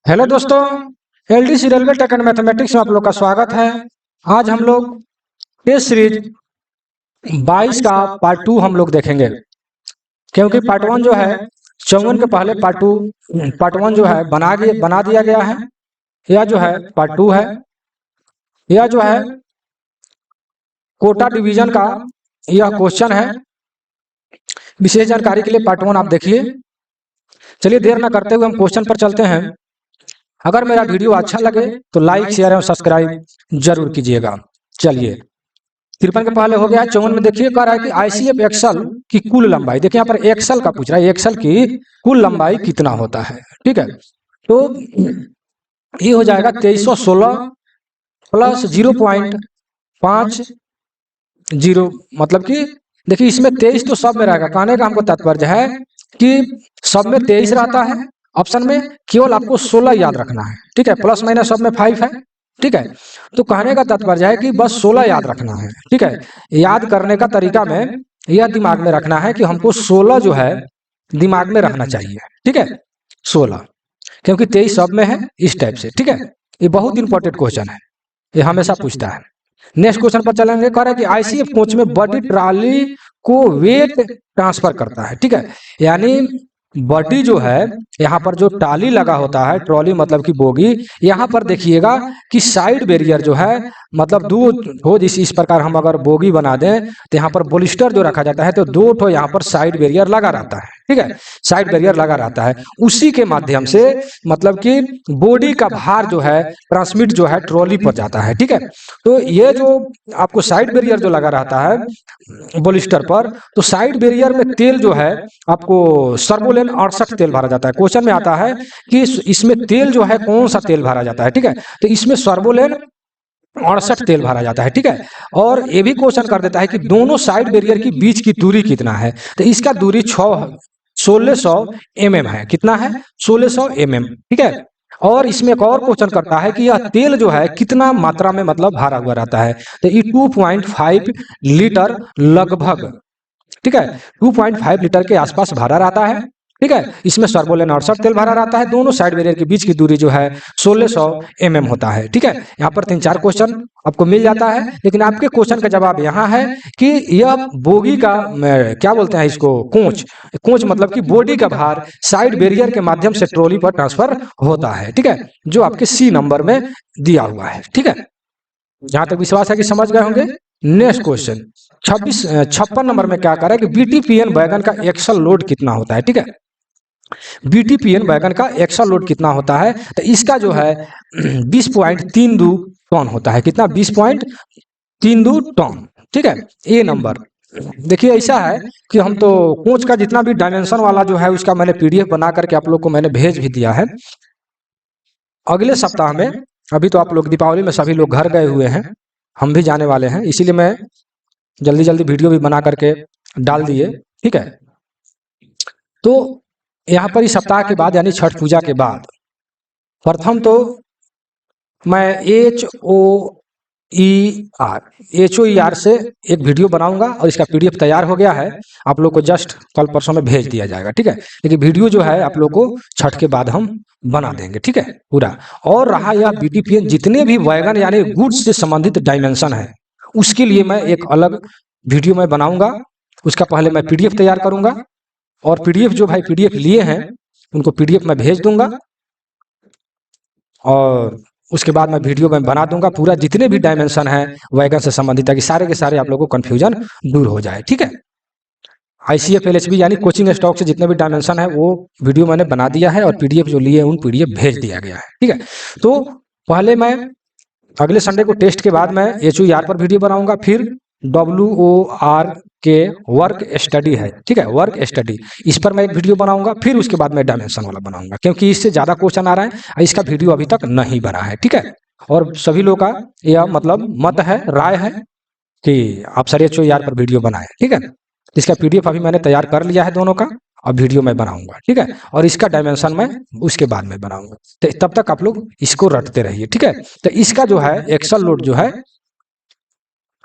Hello दोस्तों, LDC railway tech and mathematics में आप लोग का स्वागत है। आज हम लोग टेस्ट सीरीज 22 का पार्ट 2 हम लोग देखेंगे, क्योंकि पार्ट 1 जो है 54 के पहले पार्ट 1 जो है बना दिया गया है। यह जो है पार्ट 2 है। यह जो है कोटा डिवीजन का यह क्वेश्चन है। विशेष जानकारी के लिए पार्ट 1 आप देखिए। चलिए देर ना करते हुए हम क्वेश्चन पर चलते हैं। अगर मेरा वीडियो अच्छा लगे तो लाइक शेयर और सब्सक्राइब जरूर कीजिएगा। चलिए 53 के पहले हो गया है। 54 में देखिए कह रहा है कि आईसीएफ एक्सल की कुल लंबाई, देखिए यहाँ पर एक्सल का पूछ रहा है, एक्सल की कुल लंबाई कितना होता है। ठीक है, तो ये हो जाएगा 2316 प्लस 0.50, मतलब कि देखिए इसमें 23 तो सब में रहेगा। कहने का हमको तात्पर्य है कि सब में 23 रहता है, ऑप्शन में केवल आपको 16 याद रखना है। ठीक है, प्लस माइनस सब में 5 है। ठीक है, तो कहने का तात्पर्य है कि बस 16 याद रखना है। ठीक है, याद करने का तरीका में यह दिमाग में रखना है कि हमको 16 जो है दिमाग में रखना चाहिए। ठीक है, 16, क्योंकि 23 सब में है, इस टाइप से। ठीक है, ये बहुत इंपॉर्टेंट क्वेश्चन है, ये हमेशा पूछता है। नेक्स्ट क्वेश्चन पर चलेंगे। कह रहा है कि आईसीएफ कोच में बड़ी ट्रॉली को वेट ट्रांसफर करता है। ठीक है, यानी बॉडी जो है यहाँ पर जो ट्रॉली लगा होता है, ट्रॉली मतलब कि बोगी, यहाँ पर देखिएगा कि साइड बैरियर जो है मतलब दो हो, इस प्रकार हम अगर बोगी बना दें तो यहाँ पर बोलिस्टर जो रखा जाता है तो दो ठो यहाँ पर साइड बैरियर लगा रहता है। ठीक है, साइड बैरियर लगा रहता है, उसी के माध्यम से मतलब कि बॉडी का भार जो है ट्रांसमिट जो है ट्रॉली पर जाता है। ठीक है, तो ये जो आपको साइड बैरियर जो लगा रहता है बोलिस्टर पर, तो साइड बैरियर में तेल जो है आपको सर्वोलेन 68 तेल भरा जाता है। क्वेश्चन में आता है कि इसमें तेल जो है कौन सा तेल भरा जाता है। ठीक है, तो इसमें सर्वोलेन 68 तेल भरा जाता है। ठीक है, और ये भी क्वेश्चन कर देता है कि दोनों साइड बैरियर की बीच की दूरी कितना है, तो इसका दूरी 1600 mm है। कितना है? 1600 mm। ठीक है, और इसमें एक और क्वेश्चन करता है कि यह तेल जो है कितना मात्रा में मतलब भरा हुआ रहता है, तो ये 2.5 लीटर लगभग। ठीक है, 2.5 लीटर के आसपास भरा रहता है। ठीक है, इसमें सर्वोलेन 68 तेल भरा रहता है। दोनों साइड बैरियर के बीच की दूरी जो है 1600 mm होता है। ठीक है, यहाँ पर 3-4 क्वेश्चन आपको मिल जाता है, लेकिन आपके क्वेश्चन का जवाब यहाँ है कि यह बोगी का क्या बोलते हैं इसको, कोच मतलब कि बॉडी का भार साइड बैरियर के माध्यम से ट्रॉली पर ट्रांसफर होता है। ठीक है, जो आपके सी नंबर में दिया हुआ है। ठीक है, जहां तक विश्वास है कि समझ गए होंगे। नेक्स्ट क्वेश्चन 56 नंबर में क्या कर रहा है कि बीटीपीएन वैगन का एक्सल लोड कितना होता है। ठीक है, बीटीपीएन वैगन का एक्सल लोड कितना होता है, तो इसका जो है 20.32 टन होता है। कितना? 20.32 टन। ठीक है, ए नंबर। देखिए ऐसा है कि हम तो कोच का जितना भी डायमेंशन वाला जो है उसका मैंने पीडीएफ बना करके आप लोग को मैंने भेज भी दिया है। अगले सप्ताह में, अभी तो आप लोग दीपावली में सभी लोग घर गए हुए हैं, हम भी जाने वाले हैं, इसीलिए मैं जल्दी जल्दी वीडियो भी बना करके डाल दिए। ठीक है, तो यहाँ पर इस सप्ताह के बाद यानी छठ पूजा के बाद प्रथम तो मैं HOER से एक वीडियो बनाऊंगा और इसका पीडीएफ तैयार हो गया है, आप लोग को जस्ट कल परसों में भेज दिया जाएगा। ठीक है, लेकिन वीडियो जो है आप लोग को छठ के बाद हम बना देंगे। ठीक है, पूरा। और रहा यह बीटीपीएन जितने भी वैगन यानी गुड्स से संबंधित डायमेंशन है, उसके लिए मैं एक अलग वीडियो में बनाऊंगा। उसका पहले मैं पीडीएफ तैयार करूंगा, और पीडीएफ जो भाई पीडीएफ लिए हैं उनको पीडीएफ में भेज दूंगा, और उसके बाद मैं वीडियो में बना दूंगा पूरा जितने भी डायमेंशन है वैगन से संबंधित, ताकि सारे के सारे आप लोगों को कंफ्यूजन दूर हो जाए। ठीक है, आईसीएफ एलएचबी यानी कोचिंग स्टॉक से जितने भी डायमेंशन है वो वीडियो मैंने बना दिया है, और पीडीएफ जो लिए उन पीडीएफ भेज दिया गया है। ठीक है, तो पहले मैं अगले संडे को टेस्ट के बाद मैं HOER पर वीडियो बनाऊंगा, फिर WOR के वर्क स्टडी है। ठीक है, वर्क स्टडी, इस पर मैं एक वीडियो बनाऊंगा, फिर उसके बाद मैं डायमेंशन वाला बनाऊंगा, क्योंकि इससे ज्यादा क्वेश्चन आ रहा है, इसका वीडियो अभी तक नहीं बना है। ठीक है, और सभी लोग का यह मतलब मत है, राय है कि आप सर HOER पर वीडियो बनाए। ठीक है, इसका पीडीएफ अभी मैंने तैयार कर लिया है दोनों का, अब वीडियो में बनाऊंगा। ठीक है, और इसका डायमेंशन मैं उसके बाद में बनाऊंगा, तो तब तक आप लोग इसको रटते रहिए। ठीक है, तो इसका जो है एक्सल लोड जो है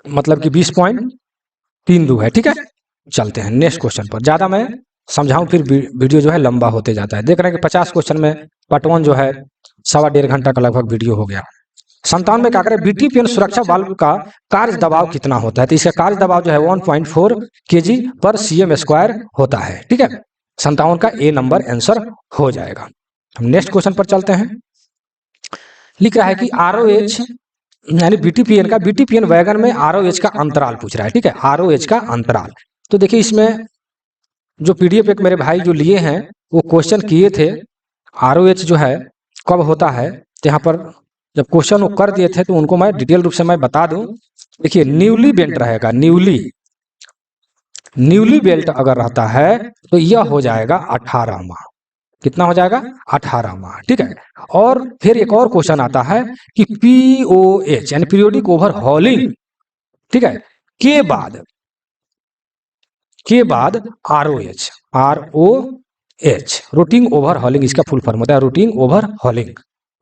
मतलब कि 20.32 है। ठीक है, चलते हैं नेक्स्ट क्वेश्चन पर। ज्यादा मैं समझाऊं फिर वीडियो जो है लंबा होते जाता है। देख रहे हैं कि 50 क्वेश्चन में पार्ट 1 जो है 1.25 घंटा का लगभग वीडियो हो गया। 57 में क्या करें, बीटीपीएन सुरक्षा वाल्व का कार्य दबाव कितना होता है, तो इसका कार्य दबाव जो है 1.4 kg पर cm स्क्वायर होता है। ठीक है, 57 का ए नंबर आंसर हो जाएगा। हम नेक्स्ट क्वेश्चन पर चलते हैं। लिख रहा है कि आरओएच यानी बीटीपीएन का, बीटीपीएन वैगन में आरओएच का अंतराल पूछ रहा है। ठीक है, आरओएच का अंतराल। तो देखिए इसमें जो पीडीएफ एक मेरे भाई जो लिए हैं वो क्वेश्चन किए थे आरओएच जो है कब होता है, तो यहाँ पर जब क्वेश्चन वो कर दिए थे तो उनको मैं डिटेल रूप से मैं बता दूं। देखिए न्यूली बेल्ट रहेगा, न्यूली बेल्ट अगर रहता है तो यह हो जाएगा 18 माह। कितना हो जाएगा, 18 माह। ठीक है, और फिर एक और क्वेश्चन आता है कि पीओएच यानी पीरियोडिक ओवर हॉलिंग, ठीक है, के बाद आरओएच, आरओएच रूटिंग ओवर हॉलिंग इसका फुल फॉर्म होता है, रूटिंग ओवर हॉलिंग।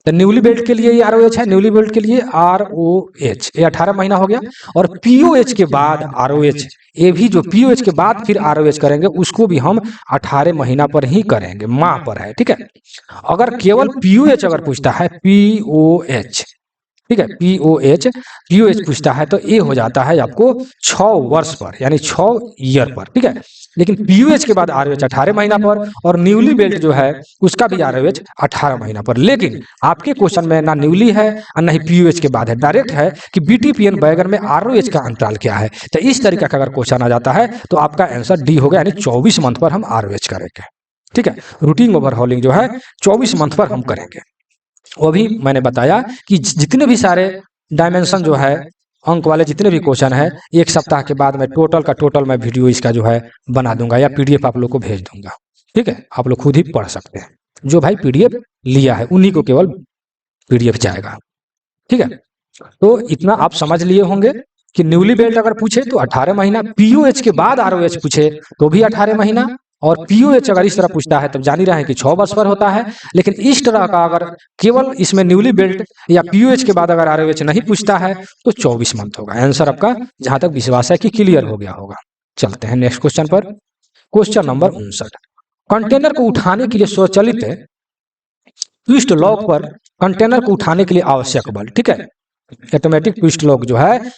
तो न्यूली बेल्ट के लिए ये आरओएच है, न्यूली बेल्ट के लिए आरओएच, ये 18 महीना हो गया। और पीओएच के बाद आरओएच, ये भी जो पीओएच के बाद फिर आरओएच करेंगे उसको भी हम 18 महीना पर ही करेंगे, माह पर है। ठीक है, अगर केवल पीओएच अगर पूछता है, पीओएच, ठीक है, पीओएच पूछता है तो ये हो जाता है आपको 6 वर्ष पर यानी 6 ईयर पर। ठीक है, लेकिन पीओएच के बाद आरओएच 18 महीना पर, और न्यूली बेल्ट जो है उसका भी आरओएच 18 महीना पर। लेकिन आपके क्वेश्चन में ना न्यूली है और ना ही पीओएच के बाद है, डायरेक्ट है कि बीटीपीएन वैगन में आरओएच का अंतराल क्या है। तो इस तरीके का अगर क्वेश्चन आ जाता है तो आपका आंसर डी होगा, यानी 24 मंथ पर हम आरओएच करेंगे। ठीक है, रूटीन ओवरहॉलिंग जो है 24 मंथ पर हम करेंगे। वो भी मैंने बताया कि जितने भी सारे डायमेंशन जो है अंक वाले जितने भी क्वेश्चन है, एक सप्ताह के बाद मैं टोटल का टोटल मैं वीडियो इसका जो है बना दूंगा या पीडीएफ आप लोग को भेज दूंगा। ठीक है, आप लोग खुद ही पढ़ सकते हैं, जो भाई पीडीएफ लिया है उन्हीं को केवल पीडीएफ जाएगा। ठीक है, तो इतना आप समझ लिए होंगे कि न्यूली बेल्ट अगर पूछे तो 18 महीना, पीओएच के बाद आरओएच पूछे तो भी 18 महीना, और पीओएच अगर इस तरह पूछता है तब जान ही रहे हैं कि 6 वर्ष पर होता है। लेकिन इस तरह का अगर केवल इसमें न्यूली बेल्ट या पीओएच के बाद अगर आरओएच नहीं पूछता है तो 24 मंथ होगा। आंसर आपका जहां तक विश्वास है कि क्लियर हो गया होगा। चलते हैं नेक्स्ट क्वेश्चन पर। क्वेश्चन नंबर 59, कंटेनर को उठाने के लिए स्वचालित ट्विस्ट लॉक पर कंटेनर को उठाने के लिए आवश्यक बल। ठीक है, ऑटोमेटिक ट्विस्ट लॉक जो है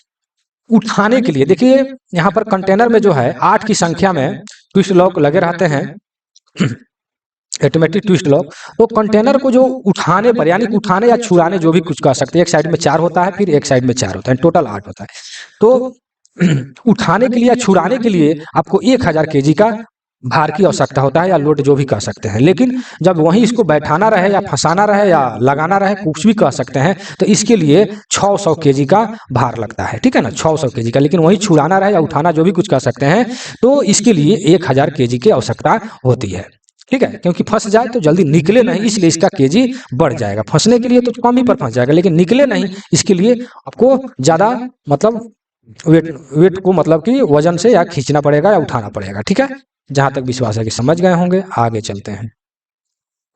उठाने के लिए, देखिए यहाँ पर कंटेनर में जो है 8 की संख्या में ट्विस्ट लॉक लगे रहते हैं, ऑटोमेटिक ट्विस्ट लॉक। तो कंटेनर को जो उठाने पर यानी उठाने या छुड़ाने जो भी कुछ कह सकते हैं, एक साइड में 4 होता है फिर एक साइड में 4 होता है, टोटल 8 होता है। तो उठाने के लिए या छुड़ाने के लिए आपको 1000 kg का भार की आवश्यकता होता है, या लोड जो भी कह सकते हैं। लेकिन जब वहीं इसको बैठाना रहे या फंसाना रहे या लगाना रहे, कुछ भी कह सकते हैं, तो इसके लिए 600 kg का भार लगता है। ठीक है ना, 600 kg का। लेकिन वहीं छुड़ाना रहे या उठाना जो भी कुछ कह सकते हैं, तो इसके लिए 1000 kg की आवश्यकता होती है। ठीक है, क्योंकि फंस जाए तो जल्दी निकले नहीं, इसलिए इसका केजी बढ़ जाएगा। फंसने के लिए तो कम ही पर फंस जाएगा, लेकिन निकले नहीं इसके लिए आपको ज्यादा मतलब वेट को मतलब कि वजन से या खींचना पड़ेगा या उठाना पड़ेगा। ठीक है, जहां तक विश्वास है कि समझ गए होंगे। आगे चलते हैं।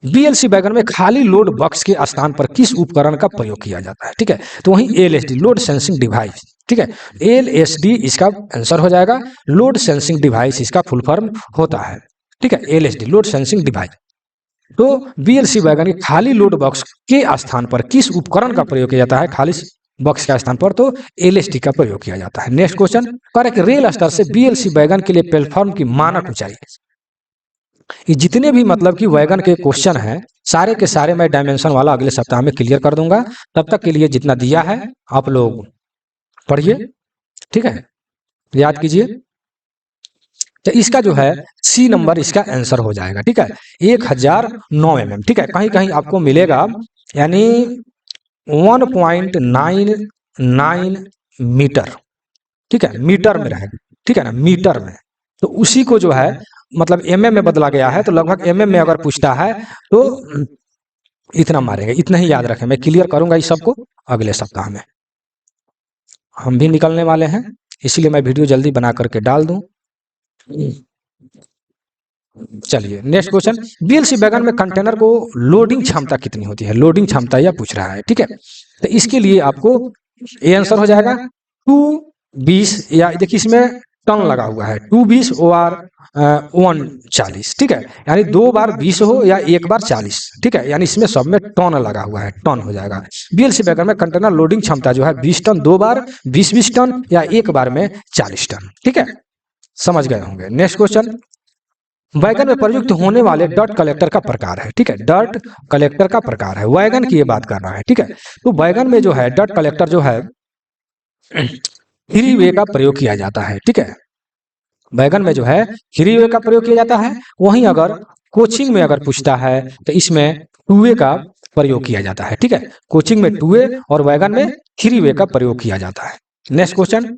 बीएलसी वैगन में खाली लोड बॉक्स के स्थान पर किस उपकरण का प्रयोग किया जाता है? ठीक है, तो वहीं एलएसडी, लोड सेंसिंग डिवाइस। ठीक है, एलएसडी इसका आंसर हो जाएगा, लोड सेंसिंग डिवाइस इसका फुल फॉर्म होता है। ठीक है, एलएसडी, लोड सेंसिंग डिवाइस। तो बीएलसी वैगन के खाली लोड बॉक्स के स्थान पर किस उपकरण का प्रयोग किया जाता है? खाली बॉक्स के स्थान पर तो एलएसडी का प्रयोग किया जाता है। नेक्स्ट क्वेश्चन, करेक्ट, रेल स्तर से बीएलसी वैगन के लिए प्लेटफॉर्म की मानक ऊंचाई। ये जितने भी मतलब कि वैगन के क्वेश्चन हैं सारे के सारे मैं डायमेंशन वाला अगले सप्ताह में क्लियर कर दूंगा। तब तक के लिए जितना दिया है आप लोग पढ़िए। ठीक है, याद कीजिए। तो इसका जो है सी नंबर इसका आंसर हो जाएगा। ठीक है, 1009 mm। ठीक है, कहीं कहीं आपको मिलेगा यानी 1.99 मीटर। ठीक है, मीटर में रहेगा। ठीक है ना, मीटर में। तो उसी को जो है मतलब एमएम में बदला गया है, तो लगभग एमएम में अगर पूछता है तो इतना मारेंगे। इतना ही याद रखें, मैं क्लियर करूंगा इस सबको अगले सप्ताह में। हम भी निकलने वाले हैं, इसलिए मैं वीडियो जल्दी बना करके डाल दूं। चलिए नेक्स्ट क्वेश्चन, बीएलसी वैगन में कंटेनर को लोडिंग क्षमता कितनी होती है? लोडिंग क्षमता यह पूछ रहा है। ठीक है, तो इसके लिए आपको ये आंसर हो जाएगा 220, या देखिए इसमें टन लगा हुआ है, 220 OR 140, ठीक है, यानी 2 बार 20 हो या 1 बार 40, ठीक है, यानी इसमें सब में टन लगा हुआ है, टन हो जाएगा। BLC वैगन में कंटेनर लोडिंग क्षमता जो है 20 टन 2 बार, 20 टन या 1 बार में 40 टन, ठीक है, समझ गए होंगे। नेक्स्ट क्वेश्चन, वैगन में प्रयुक्त होने वाले डर्ट कलेक्टर का प्रकार है, ठीक है, डर्ट कलेक्टर का प्रकार है, वैगन की ये बात कर रहा है, ठीक है। तो वैगन में जो है डर्ट कलेक्टर जो है 3 वे का प्रयोग किया जाता है, ठीक है, वैगन में जो है 3 वे का प्रयोग किया जाता है। वहीं अगर कोचिंग में अगर पूछता है तो इसमें 2 वे का प्रयोग किया जाता है, ठीक है, कोचिंग में 2 वे और वैगन में 3 वे का प्रयोग किया जाता है। नेक्स्ट क्वेश्चन,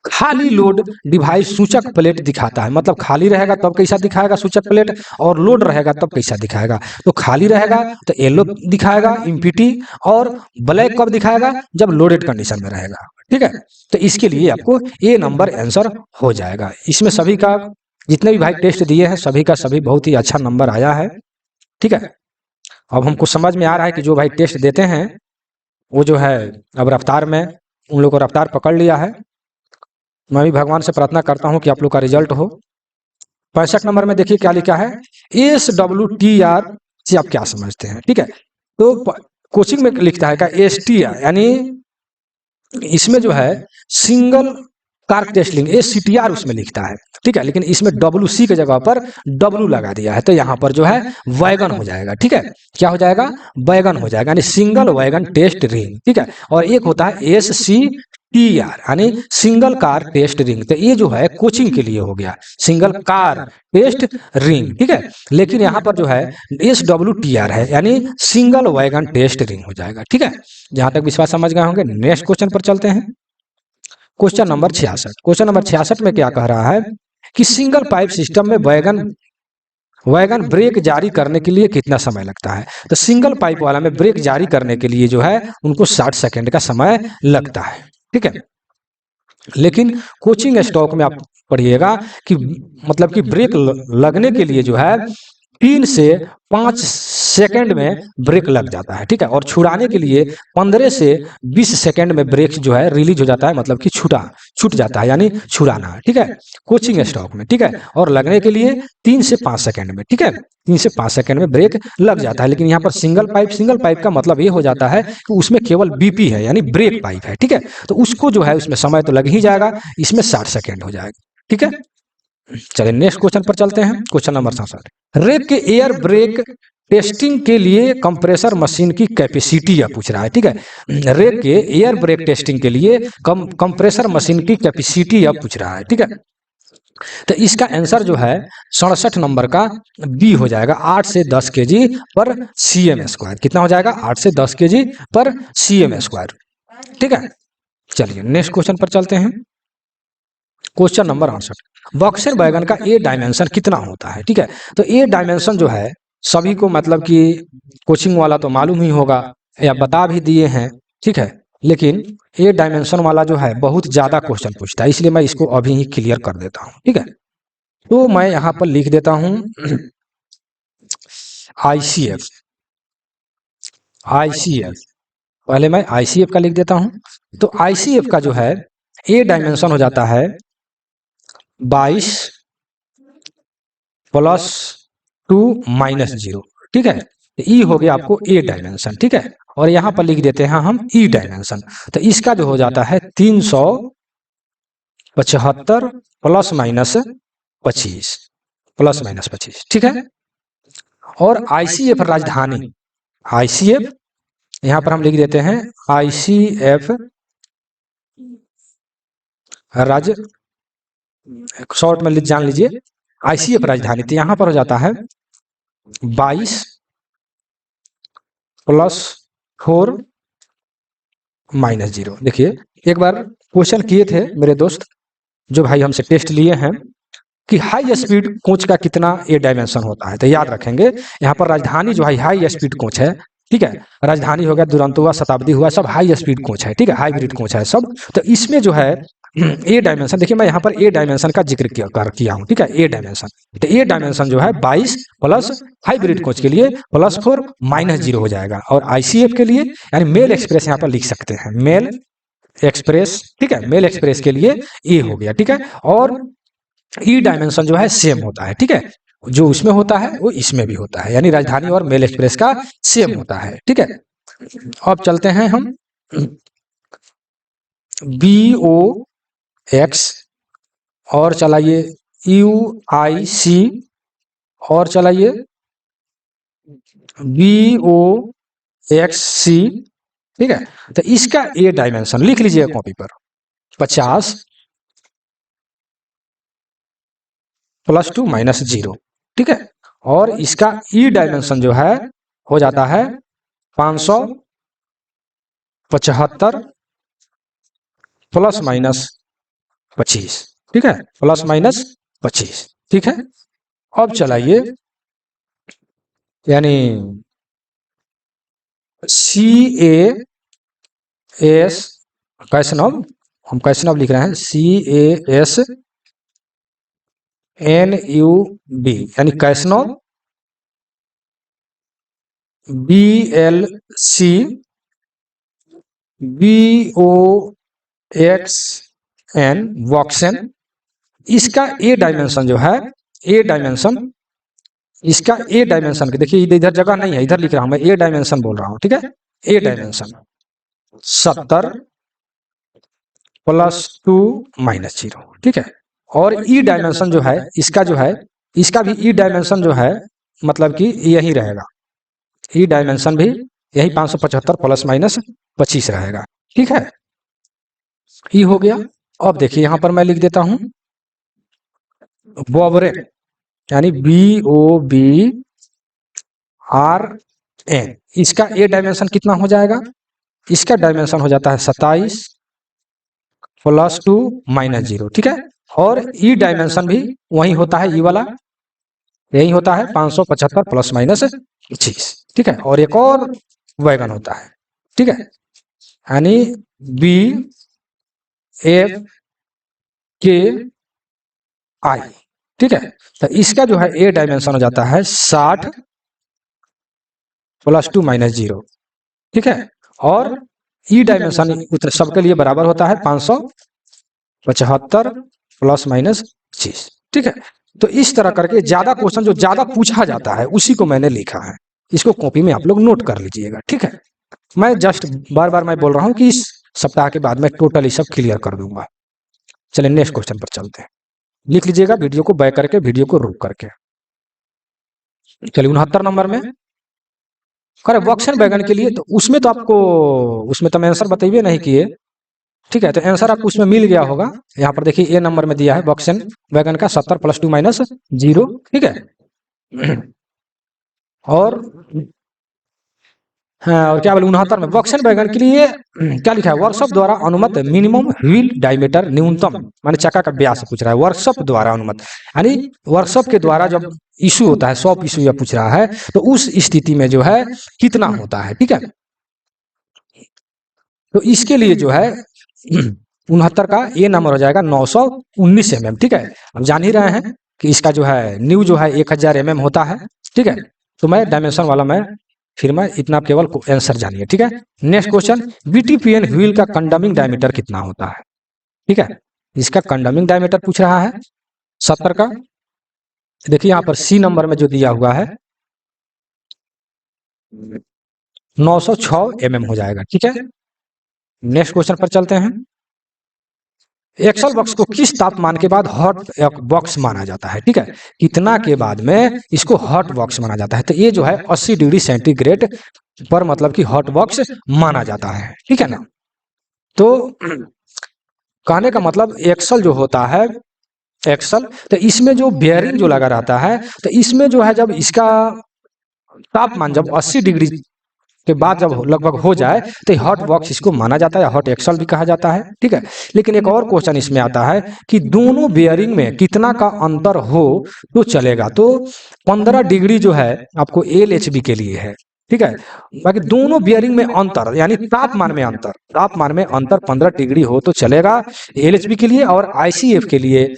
खाली लोड डिवाइस सूचक प्लेट दिखाता है, मतलब खाली रहेगा तब कैसा दिखाएगा सूचक प्लेट, और लोड रहेगा तब कैसा दिखाएगा। तो खाली रहेगा तो येलो दिखाएगा इम्पीटी, और ब्लैक कब दिखाएगा, जब लोडेड कंडीशन में रहेगा, ठीक है। तो इसके लिए आपको ए नंबर आंसर हो जाएगा। इसमें सभी का जितने भी भाई टेस्ट दिए हैं सभी का सभी बहुत ही अच्छा नंबर आया है, ठीक है। अब हमको समझ में आ रहा है कि जो भाई टेस्ट देते हैं वो जो है अब रफ्तार में उन लोगों को रफ्तार पकड़ लिया है। मैं भी भगवान से प्रार्थना करता हूं कि आप लोग का रिजल्ट हो। 65 नंबर में देखिए क्या लिखा है, SWTR से आप क्या समझते हैं, ठीक है। तो कोचिंग में लिखता है क्या STR, यानी इसमें जो है सिंगल कार टेस्टिंग SCTR उसमें लिखता है, ठीक है, लेकिन इसमें WC के जगह पर W लगा दिया है, तो यहाँ पर जो है वैगन हो जाएगा, ठीक है, क्या हो जाएगा, वैगन हो जाएगा, यानी सिंगल वैगन टेस्ट रिंग, ठीक है। और एक होता है SCTR यानी सिंगल कार टेस्ट रिंग, तो ये जो है कोचिंग के लिए हो गया सिंगल कार टेस्ट रिंग, ठीक है। लेकिन यहाँ पर जो है SWTR है यानी सिंगल वैगन टेस्ट रिंग हो जाएगा, ठीक है। जहां तक विश्वास समझ गए होंगे। नेक्स्ट क्वेश्चन पर चलते हैं, क्वेश्चन नंबर 66। क्वेश्चन नंबर 66 में क्या कह रहा है कि सिंगल पाइप सिस्टम में वैगन ब्रेक जारी करने के लिए कितना समय लगता है। तो सिंगल पाइप वाला में ब्रेक जारी करने के लिए जो है उनको 60 सेकंड का समय लगता है, ठीक है। लेकिन कोचिंग स्टॉक में आप पढ़िएगा कि मतलब कि ब्रेक लगने के लिए जो है 3 से 5 सेकंड में ब्रेक लग जाता है, ठीक है, और छुड़ाने के लिए 15 से 20 सेकंड में ब्रेक जो है रिलीज हो जाता है, मतलब कि छूट जाता है, यानी छुड़ाना, ठीक है, कोचिंग स्टॉक में, ठीक है। और लगने के लिए 3 से 5 सेकंड में, ठीक है, 3 से 5 सेकंड में ब्रेक लग जाता है। लेकिन यहाँ पर सिंगल पाइप का मतलब ये हो जाता है कि उसमें केवल BP है यानी ब्रेक पाइप है, ठीक है, तो उसको जो है उसमें समय तो लग ही जाएगा, इसमें 60 सेकंड हो जाएगा, ठीक है। चलिए नेक्स्ट क्वेश्चन पर चलते हैं, क्वेश्चन नंबर 67। रेक के एयर ब्रेक टेस्टिंग के लिए कंप्रेसर मशीन की कैपेसिटी पूछ रहा है, ठीक है। रेक के एयर ब्रेक टेस्टिंग के लिए कंप्रेसर मशीन की कैपेसिटी पूछ रहा है, ठीक है। तो इसका आंसर जो है 67 नंबर का बी हो जाएगा, 8 से 10 kg पर cm स्क्वायर। कितना हो जाएगा, 8 से 10 kg पर cm स्क्वायर, ठीक है। चलिए नेक्स्ट क्वेश्चन पर चलते हैं, क्वेश्चन नंबर 68। बॉक्सर वैगन का ए डायमेंशन कितना होता है, ठीक है। तो ए डायमेंशन जो है सभी को मतलब कि कोचिंग वाला तो मालूम ही होगा या बता भी दिए हैं, ठीक है, लेकिन ए डायमेंशन वाला जो है बहुत ज्यादा क्वेश्चन पूछता है, इसलिए मैं इसको अभी ही क्लियर कर देता हूं, ठीक है। तो मैं यहां पर लिख देता हूं ICF, पहले मैं ICF का लिख देता हूं। तो ICF का जो है ए डायमेंशन हो जाता है 22 + 2 - 0, ठीक है। ई हो गया आपको ए डायमेंशन, ठीक है, और यहां पर लिख देते हैं हम ई डायमेंशन। तो इसका जो हो जाता है 375 ± 25 ठीक है। और ICF राजधानी, ICF यहां पर हम लिख देते हैं ICF शॉर्ट में जान लीजिए ICF राजधानी। तो यहां पर हो जाता है 22 + 4 - 0। देखिए एक बार क्वेश्चन किए थे मेरे दोस्त जो भाई हमसे टेस्ट लिए हैं कि हाई स्पीड कोच का कितना ए डायमेंशन होता है, तो याद रखेंगे यहाँ पर राजधानी जो है हाई स्पीड कोच है, ठीक है, राजधानी हो गया, दुरंतो हुआ, शताब्दी हुआ, सब हाई स्पीड कोच है, ठीक है, हाइब्रिड कोच है सब। तो इसमें जो है ए डायमेंशन, देखिए मैं यहाँ पर ए डायमेंशन का जिक्र किया हूँ, ठीक है, ए डायमेंशन। तो ए डायमेंशन जो है 22 प्लस हाइब्रिड कोच के लिए +4 - 0 हो जाएगा, और ICF के लिए यानी मेल एक्सप्रेस यहाँ पर लिख सकते हैं, मेल एक्सप्रेस, ठीक है, मेल एक्सप्रेस के लिए ए हो गया, ठीक है। और ई डायमेंशन जो है सेम होता है, ठीक है, जो उसमें होता है वो इसमें भी होता है, यानी राजधानी और मेल एक्सप्रेस का सेम होता है, ठीक है। अब चलते हैं हम बी ओ एक्स, और चलाइए यू आई सी, और चलाइए बी ओ एक्स सी, ठीक है। तो इसका ए डायमेंशन लिख लीजिएगा कॉपी पर, 50 प्लस 2 माइनस 0, ठीक है। और इसका ई डायमेंशन जो है हो जाता है 575 प्लस माइनस 25, ठीक है, प्लस माइनस 25, ठीक है। अब चलाइए, यानी सी ए एस कैसनव, हम कैसनव लिख रहे हैं, C A S N U B, यानी Casnub B L C B O X N BOXN. इसका ए डायमेंशन जो है, ए डायमेंशन, इसका ए डायमेंशन के देखिए इधर जगह नहीं है, इधर लिख रहा हूं मैं, ए डायमेंशन बोल रहा हूं, ठीक है। ए डायमेंशन 70 प्लस 2 माइनस 0, ठीक है। और ई डायमेंशन जो है इसका, जो है इसका भी ई डायमेंशन जो है मतलब कि यही रहेगा, ई डायमेंशन भी यही 575 प्लस माइनस 25 रहेगा, ठीक है। ई हो गया। अब देखिए यहां पर मैं लिख देता हूं बोवरे, यानी B O B R N. इसका ए डायमेंशन कितना हो जाएगा, इसका डायमेंशन हो जाता है 27 प्लस 2 माइनस 0, ठीक है। और ई डायमेंशन भी वही होता है, ई वाला यही होता है 575 प्लस माइनस 25, ठीक है। और एक और वैगन होता है, ठीक है, यानी बी एफ के आई, ठीक है। तो इसका जो है ए डायमेंशन हो जाता है 60 प्लस 2 माइनस 0, ठीक है। और ई डायमेंशन सबके लिए बराबर होता है 575 प्लस माइनस 25, ठीक है। तो इस तरह करके ज्यादा क्वेश्चन जो ज्यादा पूछा जाता है उसी को मैंने लिखा है, इसको कॉपी में आप लोग नोट कर लीजिएगा, ठीक है। मैं जस्ट बार बार मैं बोल रहा हूं कि इस सप्ताह के बाद मैं टोटली सब क्लियर कर दूंगा। चलिए नेक्स्ट क्वेश्चन पर चलते हैं, लिख लीजिएगा वीडियो को बैक करके, वीडियो को रोक करके। चलिए 69 नंबर में अरे वॉक्सन बैगन के लिए, तो उसमें तो आपको, उसमें तो मैं आंसर बताइए नहीं किए, ठीक है। तो आंसर आपको उसमें मिल गया होगा, यहाँ पर देखिए ए नंबर में दिया है वॉक्सन बैगन का 70 प्लस 2 माइनस 0, ठीक है। और हाँ, और क्या बोले 69 में वॉक्सन बैगन के लिए क्या लिखा है, वर्कशॉप द्वारा अनुमत मिनिमम व्हील डायमीटर, न्यूनतम माने चक्का का व्यास पूछ रहा है, वर्कशॉप द्वारा अनुमत, यानी वर्कशॉप के द्वारा जब इशू होता है, शॉप इशू या पूछ रहा है, तो उस स्थिति में जो है कितना होता है, ठीक है। तो इसके लिए जो है 69 का ए नंबर हो जाएगा 919 mm, ठीक है। अब जान ही रहे हैं कि इसका जो है न्यू जो है 1000 mm होता है, ठीक है। तो मैं डायमेंशन वाला मैं फिर मैं इतना केवल आंसर जानिए, ठीक है। नेक्स्ट क्वेश्चन, बीटीपीएन व्हील का कंडमिंग डायमीटर कितना होता है, ठीक है। इसका कंडमिंग डायमीटर पूछ रहा है 70 का, देखिए यहाँ पर सी नंबर में जो दिया हुआ है 906 mm हो जाएगा, ठीक है। नेक्स्ट क्वेश्चन पर चलते हैं, एक्सल बॉक्स को किस तापमान के बाद हॉट बॉक्स माना जाता है, ठीक है। कितना के बाद में इसको हॉट बॉक्स माना जाता है, तो ये जो है 80 डिग्री सेंटीग्रेड पर मतलब कि हॉट बॉक्स माना जाता है, ठीक है ना। तो कहने का मतलब एक्सल जो होता है, एक्सल, तो इसमें जो बेयरिंग जो लगा रहता है, तो इसमें जो है जब इसका तापमान जब 80 डिग्री के बाद जब लगभग हो जाए तो हॉट बॉक्स इसको माना जाता है, या हॉट एक्सल भी कहा जाता है, ठीक है। लेकिन एक और क्वेश्चन इसमें आता है कि दोनों बेयरिंग में कितना का अंतर हो तो चलेगा, तो 15 डिग्री जो है आपको LHB के लिए है, ठीक है। बाकी दोनों बियरिंग में अंतर यानी तापमान में अंतर, तापमान में अंतर 15 डिग्री हो तो चलेगा LHB के लिए, और ICF के लिए,